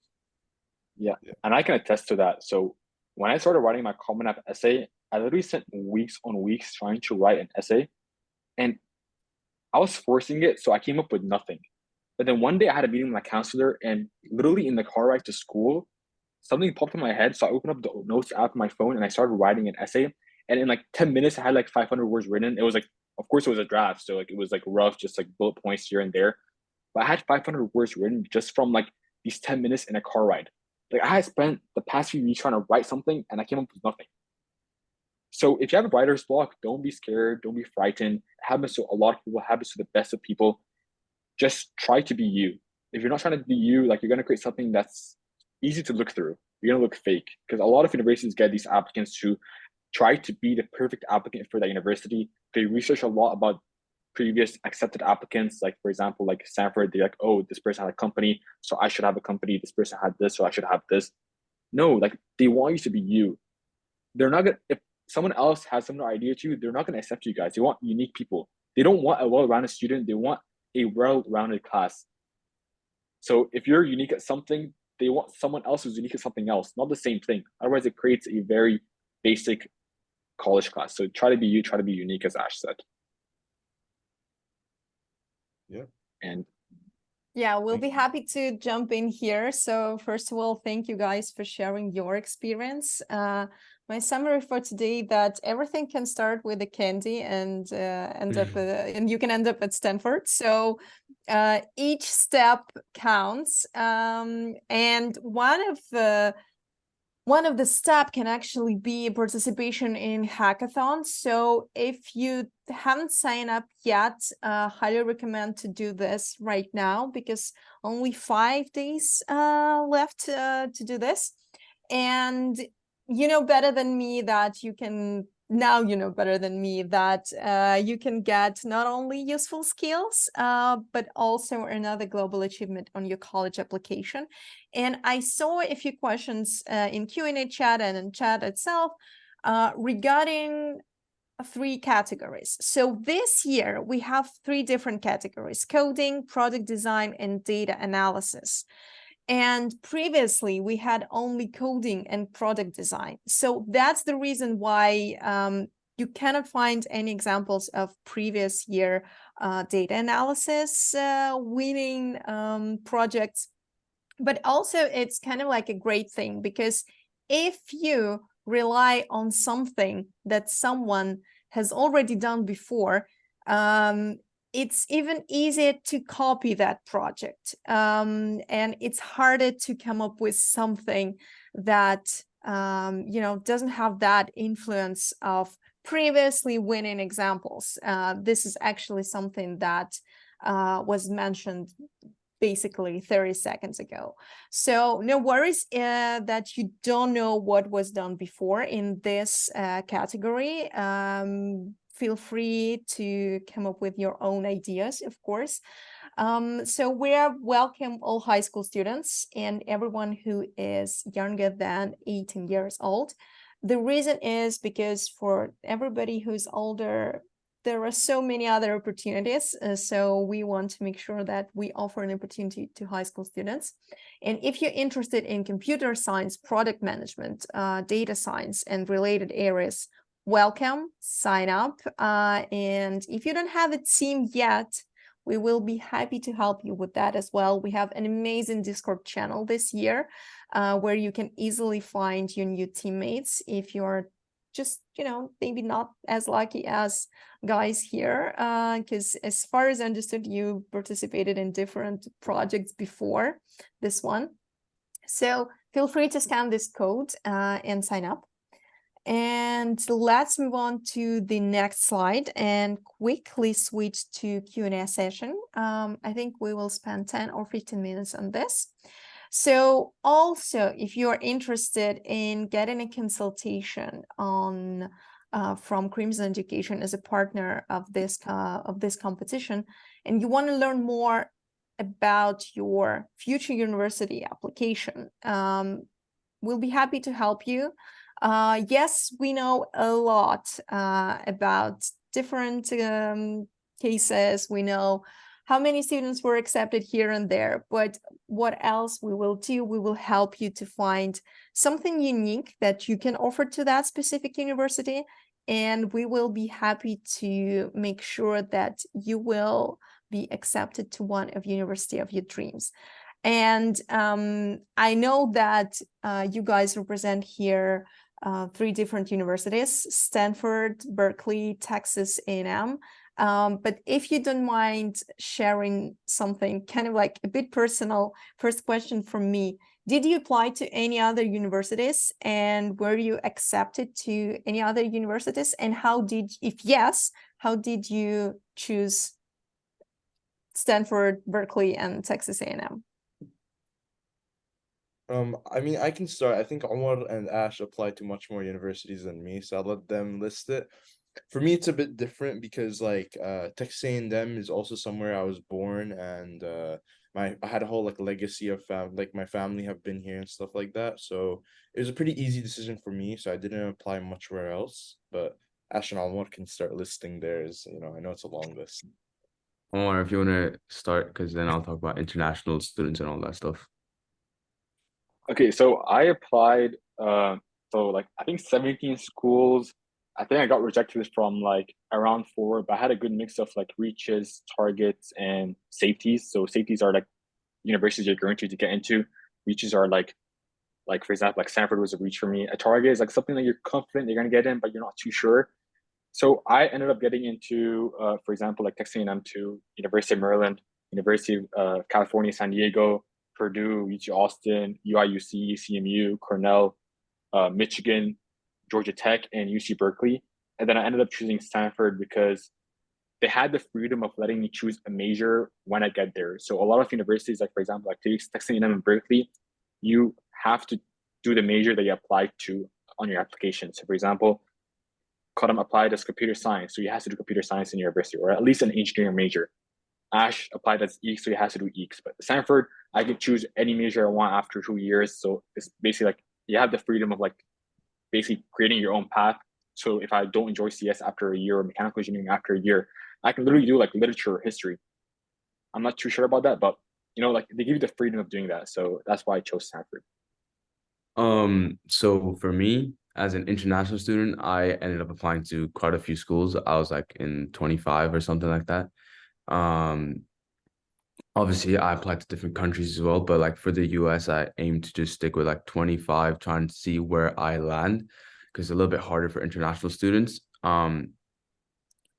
S4: Yeah, and I can attest to that. So when I started writing my Common App essay, I literally spent weeks on weeks trying to write an essay, and I was forcing it, so I came up with nothing. But then one day I had a meeting with my counselor, and literally in the car ride to school, something popped in my head. So I opened up the notes app on my phone and I started writing an essay. And in like 10 minutes, I had like 500 words written. It was like, of course, it was a draft. So like it was like rough, just like bullet points here and there. But I had 500 words written just from like these 10 minutes in a car ride. Like I had spent the past few weeks trying to write something and I came up with nothing. So if you have a writer's block, don't be scared, don't be frightened. It happens to a lot of people, it happens to the best of people. Just try to be you. If you're not trying to be you, like you're gonna create something that's easy to look through. You're gonna look fake, because a lot of universities get these applicants to try to be the perfect applicant for that university. They research a lot about previous accepted applicants. Like for example, like Stanford, they're like, oh, this person had a company, so I should have a company. This person had this, so I should have this. No, like they want you to be you. They're not gonna, if someone else has similar idea to you, they're not gonna accept you guys. They want unique people. They don't want a well-rounded student. They want a well-rounded class. So if you're unique at something, they want someone else who's unique at something else, not the same thing. Otherwise, it creates a very basic college class. So try to be you, try to be unique, as Ash said.
S2: Yeah.
S4: And
S1: Yeah, we'll
S2: Thank
S1: be
S2: you.
S1: happy to jump in here. So first of all, thank you guys for sharing your experience. My summary for today, that everything can start with a candy and end up and you can end up at Stanford. So each step counts, and one of the steps can actually be participation in hackathons. So if you haven't signed up yet, highly recommend to do this right now, because only 5 days left to do this. And you know better than me that you can, now you know better than me that you can get not only useful skills, but also another global achievement on your college application. And I saw a few questions in Q&A chat and in chat itself regarding 3 categories. So this year we have 3 different categories: coding, product design, and data analysis. And previously we had only coding and product design. So that's the reason why you cannot find any examples of previous year data analysis winning projects. But also it's kind of like a great thing, because if you rely on something that someone has already done before, it's even easier to copy that project, and it's harder to come up with something that you know, doesn't have that influence of previously winning examples. This is actually something that was mentioned basically 30 seconds ago. So no worries that you don't know what was done before in this category. Feel free to come up with your own ideas, of course. So we welcome all high school students and everyone who is younger than 18 years old. The reason is because for everybody who's older, there are so many other opportunities. So we want to make sure that we offer an opportunity to high school students. And if you're interested in computer science, product management, data science, and related areas, welcome, sign up. And if you don't have a team yet, we will be happy to help you with that as well. We have an amazing Discord channel this year where you can easily find your new teammates if you're just, you know, maybe not as lucky as guys here, because as far as I understood, you participated in different projects before this one. So feel free to scan this code and sign up. And let's move on to the next slide and quickly switch to Q&A session. I think we will spend 10 or 15 minutes on this. So also, if you are interested in getting a consultation on from Crimson Education as a partner of this competition, and you want to learn more about your future university application, we'll be happy to help you. Yes, we know a lot about different cases. We know how many students were accepted here and there, but what else we will do, we will help you to find something unique that you can offer to that specific university, and we will be happy to make sure that you will be accepted to one of university of your dreams. And I know that you guys represent here 3 different universities: Stanford, Berkeley, Texas A&M. But if you don't mind sharing something kind of like a bit personal, first question from me: did you apply to any other universities, and were you accepted to any other universities? And if yes, how did you choose Stanford, Berkeley, and Texas A&M?
S2: I mean, I can start. I think Omar and Ash applied to much more universities than me, so I'll let them list it. For me, it's a bit different because like Texas A&M is also somewhere I was born, and I had a whole like legacy of my family have been here and stuff like that. So it was a pretty easy decision for me. So I didn't apply much where else. But Ash and Omar can start listing theirs. You know, I know it's a long list.
S3: Omar, if you want to start, because then I'll talk about international students and all that stuff.
S4: Okay, so I applied, so like I think 17 schools. I think I got rejected from like around 4, but I had a good mix of like reaches, targets, and safeties. So safeties are like universities you're guaranteed to get into. Reaches are like for example, like Stanford was a reach for me. A target is like something that you're confident you're gonna get in, but you're not too sure. So I ended up getting into, for example, like Texas A&M 2, University of Maryland, University of California, San Diego, Purdue, UT Austin, UIUC, CMU, Cornell, Michigan, Georgia Tech, and UC Berkeley. And then I ended up choosing Stanford because they had the freedom of letting me choose a major when I get there. So a lot of universities, like for example, like Texas A&M and Berkeley, you have to do the major that you apply to on your application. So for example, Kadam applied as computer science, so he has to do computer science in university, or at least an engineering major. Ash applied as EECS, so he has to do EECS. But Stanford, I can choose any major I want after 2 years. So it's basically like you have the freedom of like basically creating your own path. So if I don't enjoy CS after a year or mechanical engineering after a year, I can literally do like literature or history. I'm not too sure about that, but you know, like they give you the freedom of doing that. So that's why I chose Stanford.
S3: So for me, as an international student, I ended up applying to quite a few schools. I was like in 25 or something like that. Obviously I applied to different countries as well, but like for the US, I aim to just stick with like 25, trying to see where I land, because it's a little bit harder for international students. And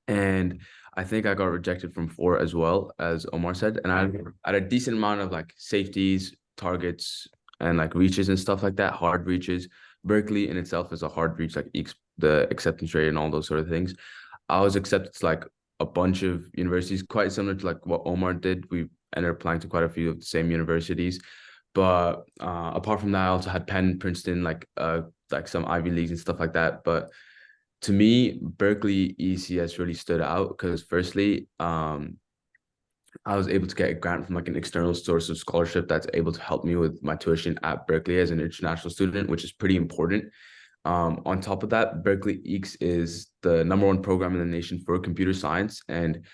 S3: I think I got rejected from 4 as well, as Omar said. And I had a decent amount of like safeties, targets, and like reaches and stuff like that, hard reaches. Berkeley in itself is a hard reach, like the acceptance rate and all those sort of things. I was accepted to like a bunch of universities, quite similar to like what Omar did. We ended up applying to quite a few of the same universities. But apart from that, I also had Penn, Princeton, like some Ivy Leagues and stuff like that. But to me, Berkeley ECS really stood out because firstly, I was able to get a grant from like an external source of scholarship that's able to help me with my tuition at Berkeley as an international student, which is pretty important. On top of that, Berkeley EECS is the #1 program in the nation for computer science. And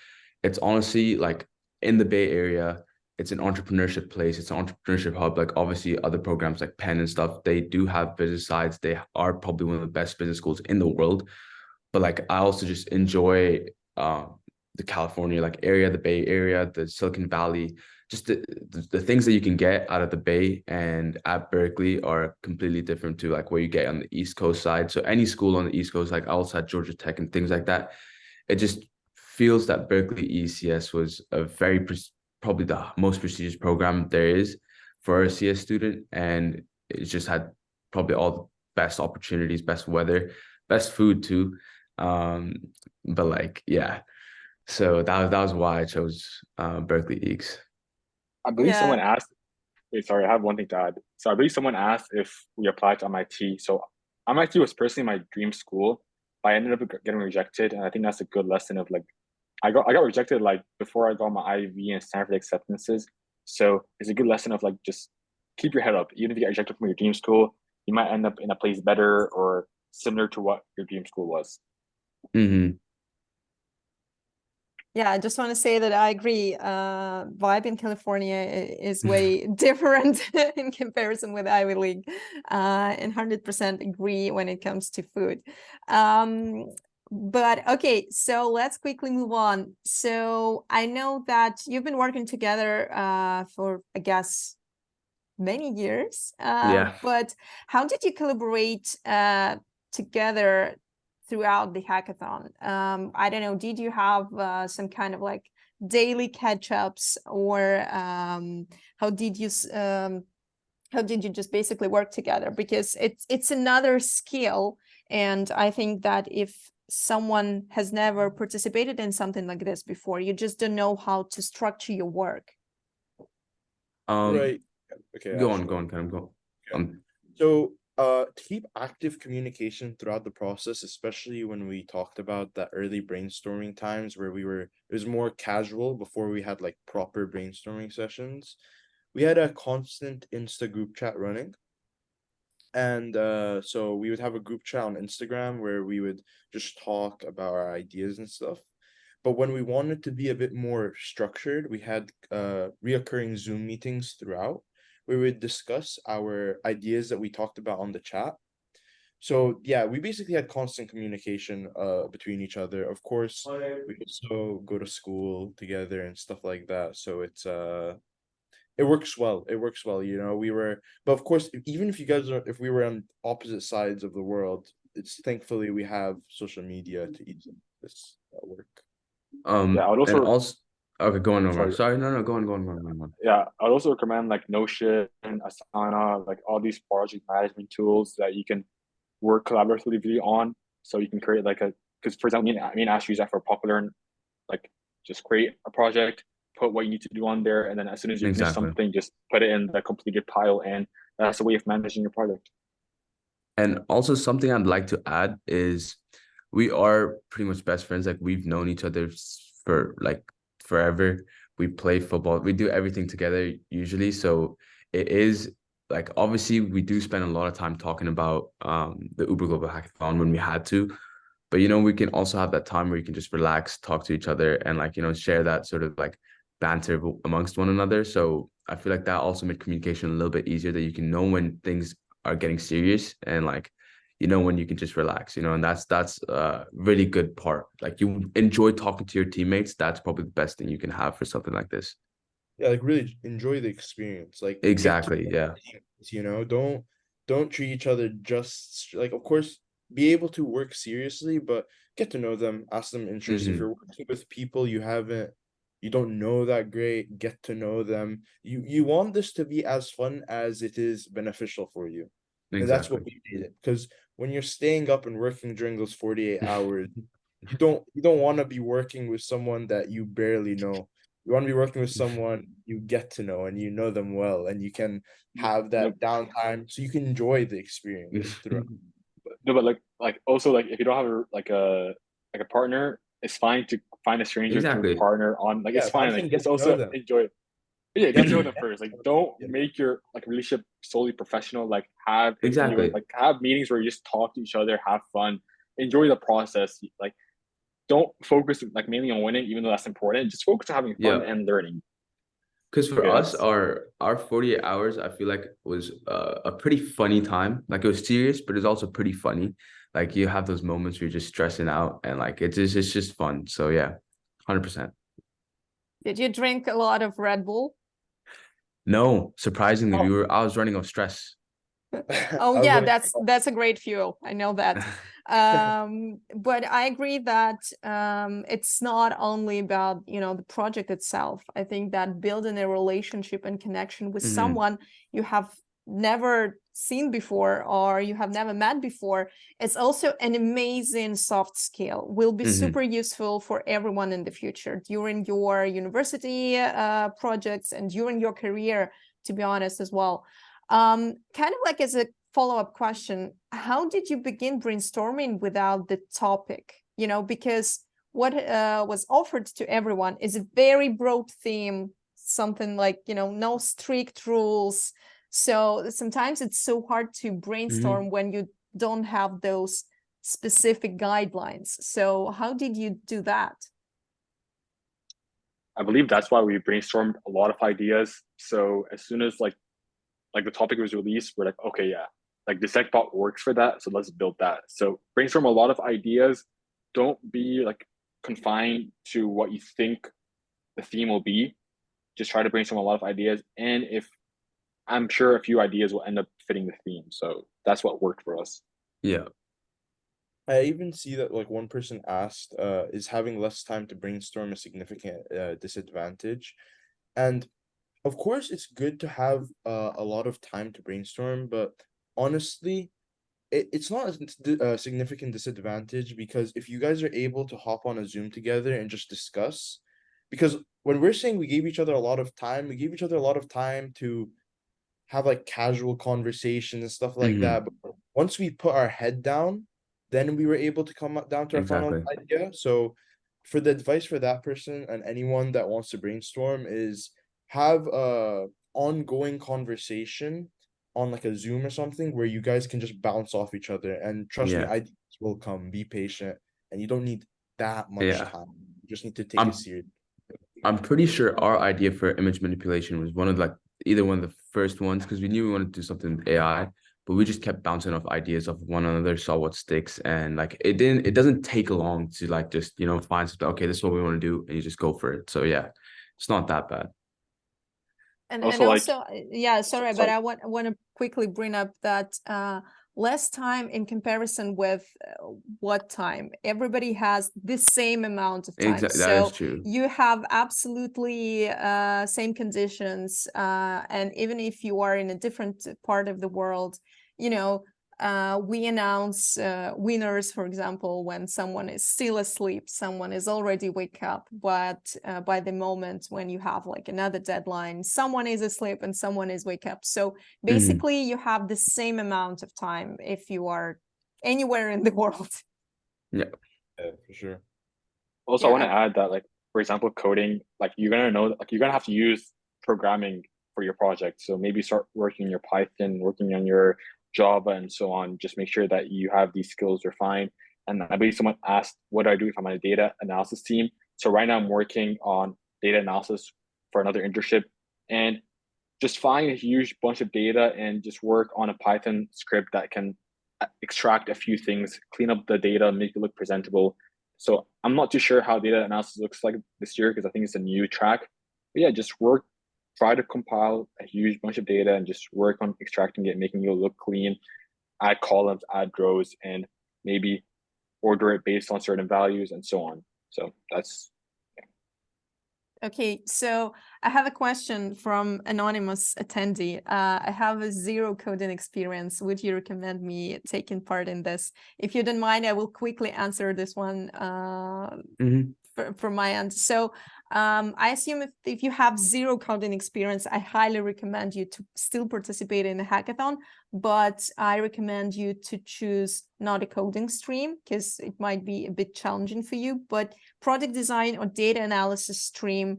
S3: it's honestly like in the Bay Area, it's an entrepreneurship place. It's an entrepreneurship hub. Like obviously other programs like Penn and stuff, they do have business sides. They are probably one of the best business schools in the world. But like I also just enjoy the California like area, the Bay Area, the Silicon Valley, just the things that you can get out of the Bay and at Berkeley are completely different to like what you get on the East Coast side. So any school on the East Coast, like I also had Georgia Tech and things like that, it just feels that Berkeley ECS was a very probably the most prestigious program there is for a CS student, and it just had probably all best opportunities, best weather, best food too. But like, yeah. So that was why I chose Berkeley Eeks.
S4: I believe
S1: Yeah.
S4: someone asked. Wait, sorry, I have one thing to add. So I believe someone asked if we applied to MIT. So MIT was personally my dream school, but I ended up getting rejected, and I think that's a good lesson of like I got rejected like before I got my IB and Stanford acceptances. So it's a good lesson of like just keep your head up. Even if you get rejected from your dream school, you might end up in a place better or similar to what your dream school was.
S3: Mm-hmm.
S1: Yeah, I just want to say that I agree. Vibe in California is way different in comparison with Ivy League, and 100% agree when it comes to food. But okay, so let's quickly move on. So I know that you've been working together for, I guess, many years.
S3: Yeah.
S1: But how did you collaborate together throughout the hackathon? I don't know, did you have some kind of like daily catch-ups, or how did you just basically work together? Because it's another skill, and I think that if someone has never participated in something like this before, you just don't know how to structure your work.
S2: Right. Okay.
S3: Go
S2: I'll
S3: on,
S2: show
S3: go
S2: you.
S3: on, kind of go.
S2: Okay. So, to keep active communication throughout the process, especially when we talked about that early brainstorming times where it was more casual before we had like proper brainstorming sessions, we had a constant Insta group chat running. And so we would have a group chat on Instagram where we would just talk about our ideas and stuff. But when we wanted to be a bit more structured, we had reoccurring Zoom meetings throughout where we would discuss our ideas that we talked about on the chat. So yeah, we basically had constant communication between each other. Of course, we also go to school together and stuff like that. So it works well. It works well, you know. But of course, even if if we were on opposite sides of the world, it's thankfully we have social media to ease this work.
S4: Yeah, I would
S3: And
S4: also
S3: also, okay, go on, Omar.
S4: sorry.
S3: Sorry, no, go on.
S4: Yeah, I'd also recommend like Notion, Asana, like all these project management tools that you can work collaboratively on. So you can create like because for example, me and Ash use that for Popular, and like just create a project, put what you need to do on there, and then as soon as you finish
S3: Exactly.
S4: something, just put it in the completed pile, and that's a way of managing your project.
S3: And also something I'd like to add is we are pretty much best friends. Like we've known each other for like forever. We play football. We do everything together usually. So it is like obviously we do spend a lot of time talking about the Uber Global Hackathon when we had to. But you know, we can also have that time where you can just relax, talk to each other, and like, you know, share that sort of like banter amongst one another. So I feel like that also made communication a little bit easier, that you can know when things are getting serious, and like, you know, when you can just relax, you know, and that's a really good part. Like you enjoy talking to your teammates. That's probably the best thing you can have for something like this.
S2: Yeah, like really enjoy the experience. Like get to
S3: Exactly.
S2: know
S3: Yeah.
S2: your teammates, you know, don't treat each other just like, of course, be able to work seriously, but get to know them, ask them interests. If
S3: Mm-hmm.
S2: you're working with people you don't know that great, get to know them. You want this to be as fun as it is beneficial for you. And that's what
S3: Exactly.
S2: we made it. Because when you're staying up and working during those 48 hours, you don't want to be working with someone that you barely know. You want to be working with someone you get to know and you know them well, and you can have
S4: No,
S2: that downtime so you can enjoy the experience throughout.
S4: no, but like also like if you don't have a partner, it's fine to find a stranger to
S3: Exactly.
S4: partner on. Like
S2: Yeah,
S4: it's fine.
S2: that's
S4: Like
S2: and get
S4: let's
S2: to know
S4: also
S2: them.
S4: enjoy it. But yeah, get to know them
S2: Yeah.
S4: first. Like don't
S2: Yeah.
S4: make your like relationship solely professional. Like have
S3: Exactly.
S4: like have meetings where you just talk to each other, have fun, enjoy the process. Like don't focus like mainly on winning, even though that's important. Just focus on having fun
S3: Yeah.
S4: and learning.
S3: Because for
S4: Okay,
S3: us,
S4: that's
S3: our 48 hours, I feel like was a pretty funny time. Like it was serious, but it's also pretty funny. Like you have those moments where you're just stressing out, and like it's just fun. So yeah, 100%.
S1: Did you drink a lot of Red Bull?
S3: No, surprisingly,
S4: oh,
S3: I was running off stress.
S1: Oh
S2: I was
S1: yeah,
S2: running.
S1: that's a great fuel. I know that. But I agree that it's not only about, you know, the project itself. I think that building a relationship and connection with
S3: Mhm.
S1: someone you have never seen before or you have never met before, it's also an amazing soft skill, will be super useful for everyone in the future during your university projects and during your career, to be honest, as well. Kind of like as a follow-up question, how did you begin brainstorming without the topic? You know, because what was offered to everyone is a very broad theme, something like, you know, no strict rules. So sometimes it's so hard to brainstorm when you don't have those specific guidelines. So how did you do that?
S4: I believe that's why we brainstormed a lot of ideas. So as soon as like the topic was released, we're like, okay, yeah, like the TechBot works for that, so let's build that. So brainstorm a lot of ideas. Don't be like confined to what you think the theme will be. Just try to brainstorm a lot of ideas, and if I'm sure a few ideas will end up fitting the theme. So that's what worked for us.
S3: Yeah.
S2: I even see that like one person asked, is having less time to brainstorm a significant disadvantage? And of course, it's good to have a lot of time to brainstorm, but honestly, it's not a significant disadvantage, because if you guys are able to hop on a Zoom together and just discuss, because when we're saying we gave each other a lot of time, we gave each other a lot of time to have like casual conversations and stuff like that. But once we put our head down, then we were able to come down to our final idea. So for the advice for that person and anyone that wants to brainstorm is have a ongoing conversation on like a Zoom or something where you guys can just bounce off each other, and trust me, ideas will come. Be patient, and you don't need that much time. You just need to take it serious.
S3: I'm pretty sure our idea for image manipulation was one of like either one of the first ones, because we knew we wanted to do something with AI, but we just kept bouncing off ideas of one another, saw what sticks, and like it doesn't take long to like just, you know, find something, okay, this is what we want to do, and you just go for it. So yeah, it's not that bad.
S1: And
S4: Also,
S1: also,
S4: like,
S1: yeah, sorry, but
S4: sorry.
S1: I want to quickly bring up that less time in comparison with what time. Everybody has the same amount of time.
S3: Exactly,
S1: So
S3: that is true.
S1: you have absolutely same conditions, and even if you are in a different part of the world, you know, we announce winners, for example, when someone is still asleep, someone is already wake up, but by the moment when you have like another deadline, someone is asleep and someone is wake up. So basically you have the same amount of time if you are anywhere in the world.
S2: Yeah, for sure.
S4: Also, I want to add that, like, for example, coding, like you're gonna have to use programming for your project. So maybe start working on your Python, working on your Java, and so on. Just make sure that you have these skills refined. And I believe someone asked, what do I do if I'm on a data analysis team? So right now I'm working on data analysis for another internship, and just find a huge bunch of data and just work on a Python script that can extract a few things, clean up the data, make it look presentable. So I'm not too sure how data analysis looks like this year, because I think it's a new track. But yeah, just try to compile a huge bunch of data and just work on extracting it, making it look clean, add columns, add rows, and maybe order it based on certain values and so on. So that's
S1: Okay, so I have a question from anonymous attendee. I have a zero coding experience. Would you recommend me taking part in this? If you don't mind, I will quickly answer this one from my end. So I assume if you have zero coding experience, I highly recommend you to still participate in a hackathon, but I recommend you to choose not a coding stream because it might be a bit challenging for you, but product design or data analysis stream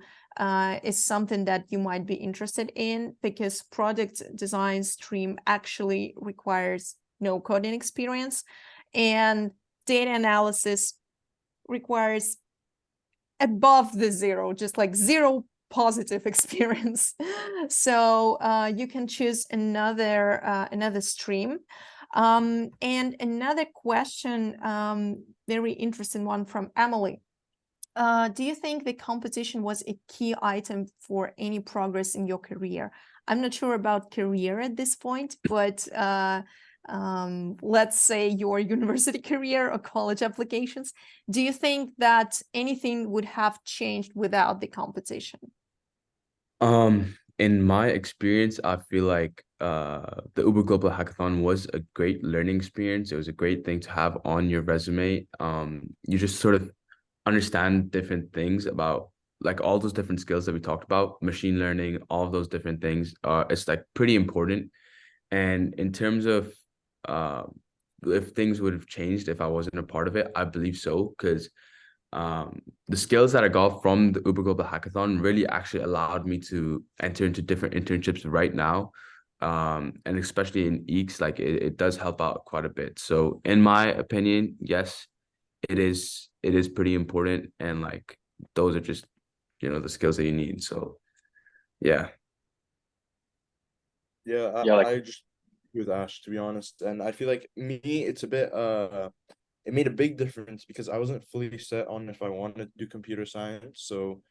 S1: is something that you might be interested in, because product design stream actually requires no coding experience, and data analysis requires above the zero, just like zero positive experience. So you can choose another stream. And another question, very interesting one from Emily. Do you think the competition was a key item for any progress in your career? I'm not sure about career at this point, but let's say your university career or college applications. Do you think that anything would have changed without the competition?
S3: in my experience, I feel like the Uber Global Hackathon was a great learning experience. It was a great thing to have on your resume. You just sort of understand different things about like all those different skills that we talked about, machine learning, all of those different things. It's like pretty important. And in terms of uh, if things would have changed if I wasn't a part of it, I believe so, because the skills that I got from the Uber Global Hackathon really actually allowed me to enter into different internships right now. And especially in EECS, like it does help out quite a bit. So in my opinion, yes, it is pretty important. And like those are just, the skills that you need. So yeah.
S2: Yeah,
S4: Yeah, like
S2: I just agree with Ash, to be honest. And I feel like me, it's a bit it made a big difference because I wasn't fully set on if I wanted to do computer science. So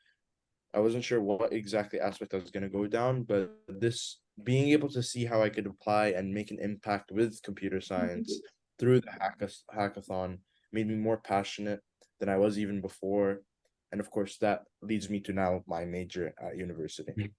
S2: I wasn't sure what exactly aspect I was gonna go down, but this being able to see how I could apply and make an impact with computer science through the hackathon made me more passionate than I was even before. And of course that leads me to now my major at university.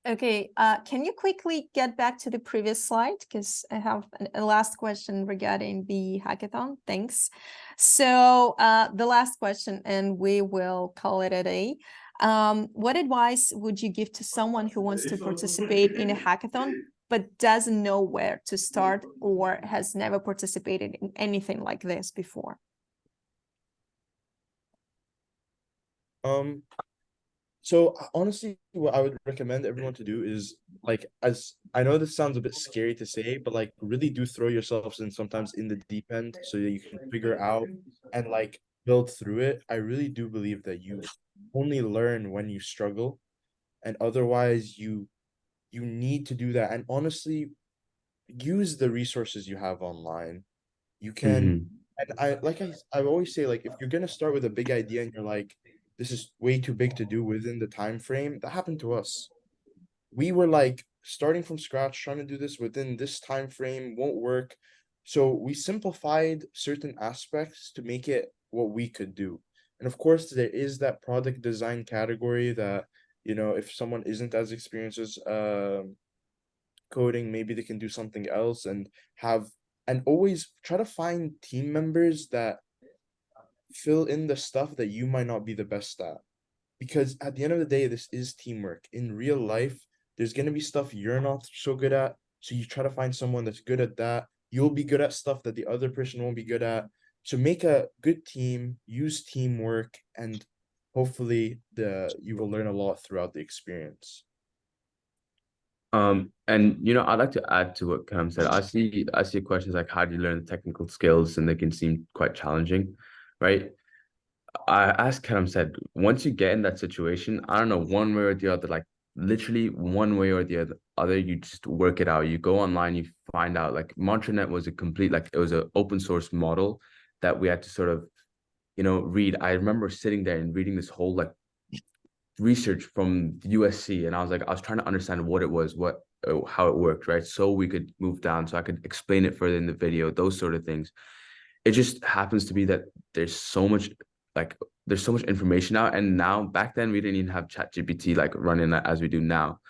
S1: Okay, can you quickly get back to the previous slide? Because I have a last question regarding the hackathon. Thanks. So the last question, and we will call it a day. What advice would you give to someone who wants to participate in a hackathon, but doesn't know where to start or has never participated in anything like this before?
S2: So honestly, what I would recommend everyone to do is like, as I know this sounds a bit scary to say, but like really do throw yourselves in sometimes in the deep end so that you can figure out and like build through it. I really do believe that you only learn when you struggle, and otherwise you need to do that. And honestly, use the resources you have online. You can,
S3: Mm-hmm.
S2: and I always say, like, if you're gonna start with a big idea and you're like, this is way too big to do within the time frame, that happened to us. We were like starting from scratch, trying to do this within this time frame won't work. So we simplified certain aspects to make it what we could do. And of course, there is that product design category that, if someone isn't as experienced as coding, maybe they can do something else and have and always try to find team members that fill in the stuff that you might not be the best at. Because at the end of the day, this is teamwork. In real life, there's gonna be stuff you're not so good at. So you try to find someone that's good at that. You'll be good at stuff that the other person won't be good at. So make a good team, use teamwork, and hopefully you will learn a lot throughout the experience.
S3: And I'd like to add to what Cam said. I see questions like how do you learn the technical skills, and they can seem quite challenging, right? As Cam said, once you get in that situation, I don't know, one way or the other, like literally one way or the other, you just work it out. You go online, you find out like Montranet was a complete, like it was an open source model that we had to sort of, read. I remember sitting there and reading this whole like research from USC, and I was trying to understand what it was, how it worked, right? So we could move down, so I could explain it further in the video, those sort of things. It just happens to be that like there's so much information out, and now back then we didn't even have ChatGPT like running as we do now.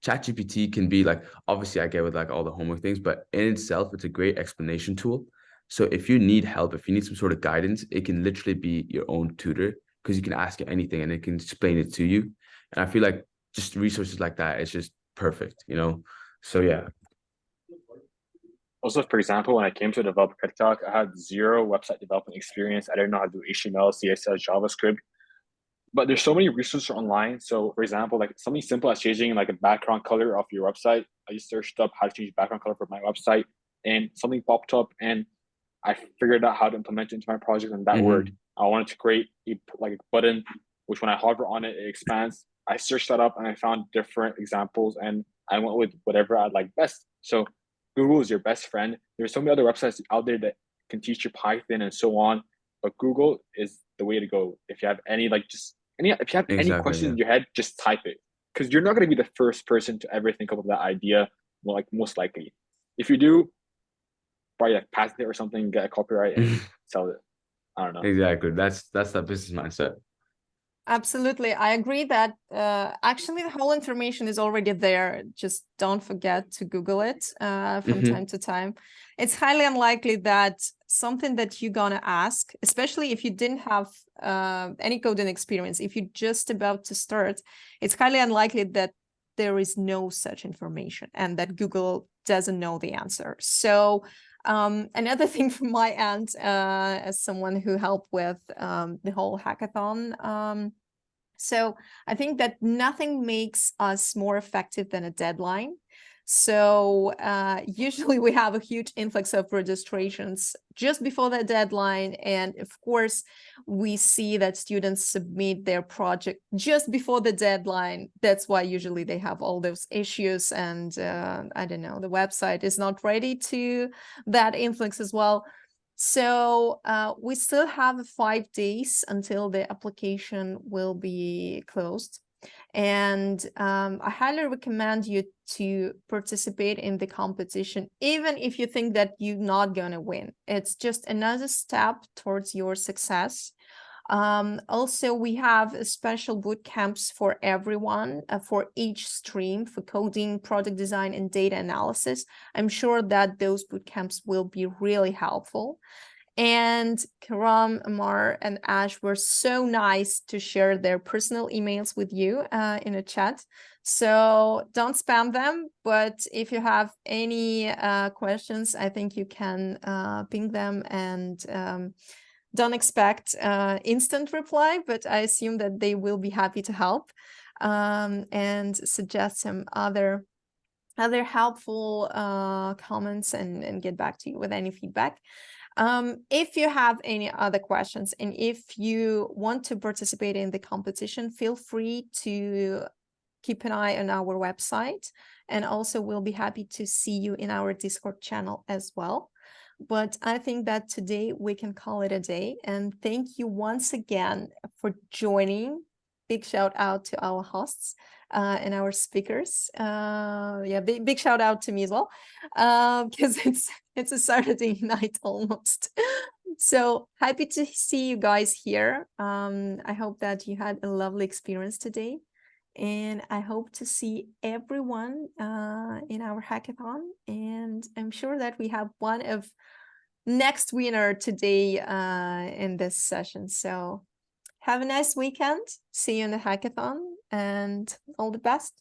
S3: ChatGPT can be like, obviously I get with like all the homework things, but in itself it's a great explanation tool. So if you need help, if you need some sort of guidance, it can literally be your own tutor, because you can ask it anything and it can explain it to you. And I feel like just resources like that, it's just perfect. So yeah.
S4: also, for example, when I came to develop TikTok, I had zero website development experience. I didn't know how to do HTML, CSS, JavaScript. But there's so many resources online. So, for example, like something simple as changing like a background color of your website. I just searched up how to change background color for my website, and something popped up, and I figured out how to implement it into my project, and that worked. I wanted to create a button, which when I hover on it, it expands. I searched that up and I found different examples, and I went with whatever I like best. So Google is your best friend. There's so many other websites out there that can teach you Python and so on, but Google is the way to go. If you have any if you have any
S3: Exactly,
S4: questions
S3: yeah.
S4: in your head, just type it, because you're not going to be the first person to ever think of that idea. Well, like most likely, if you do, probably like patent it or something, get a copyright and sell it. I don't know.
S3: Exactly. That's that business mindset.
S1: Absolutely. I agree that actually the whole information is already there. Just don't forget to Google it from
S3: Mhm.
S1: time to time. It's highly unlikely that something that you're gonna ask, especially if you didn't have any coding experience, if you're just about to start, it's highly unlikely that there is no such information and that Google doesn't know the answer. So another thing from my end, as someone who helped with the whole hackathon, so I think that nothing makes us more effective than a deadline. So usually we have a huge influx of registrations just before the deadline. And of course, we see that students submit their project just before the deadline. That's why usually they have all those issues. And I don't know, the website is not ready to that influx as well. So we still have 5 days until the application will be closed. And I highly recommend you to participate in the competition, even if you think that you're not going to win. It's just another step towards your success. Also, we have special boot camps for everyone, for each stream, for coding, product design, and data analysis. I'm sure that those boot camps will be really helpful. And Karam, Amar, and Ash were so nice to share their personal emails with you in a chat. So don't spam them, but if you have any questions, I think you can ping them, and don't expect instant reply, but I assume that they will be happy to help and suggest some other helpful comments and get back to you with any feedback. If you have any other questions and if you want to participate in the competition, feel free to keep an eye on our website, and also we'll be happy to see you in our Discord channel as well. But I think that today we can call it a day, and thank you once again for joining. Big shout out to our hosts and our speakers. Yeah, big shout out to me as well, because it's a Saturday night almost. So happy to see you guys here. I hope that you had a lovely experience today, and I hope to see everyone in our hackathon. And I'm sure that we have one of next winner today in this session. So have a nice weekend. See you in the hackathon, and all the best.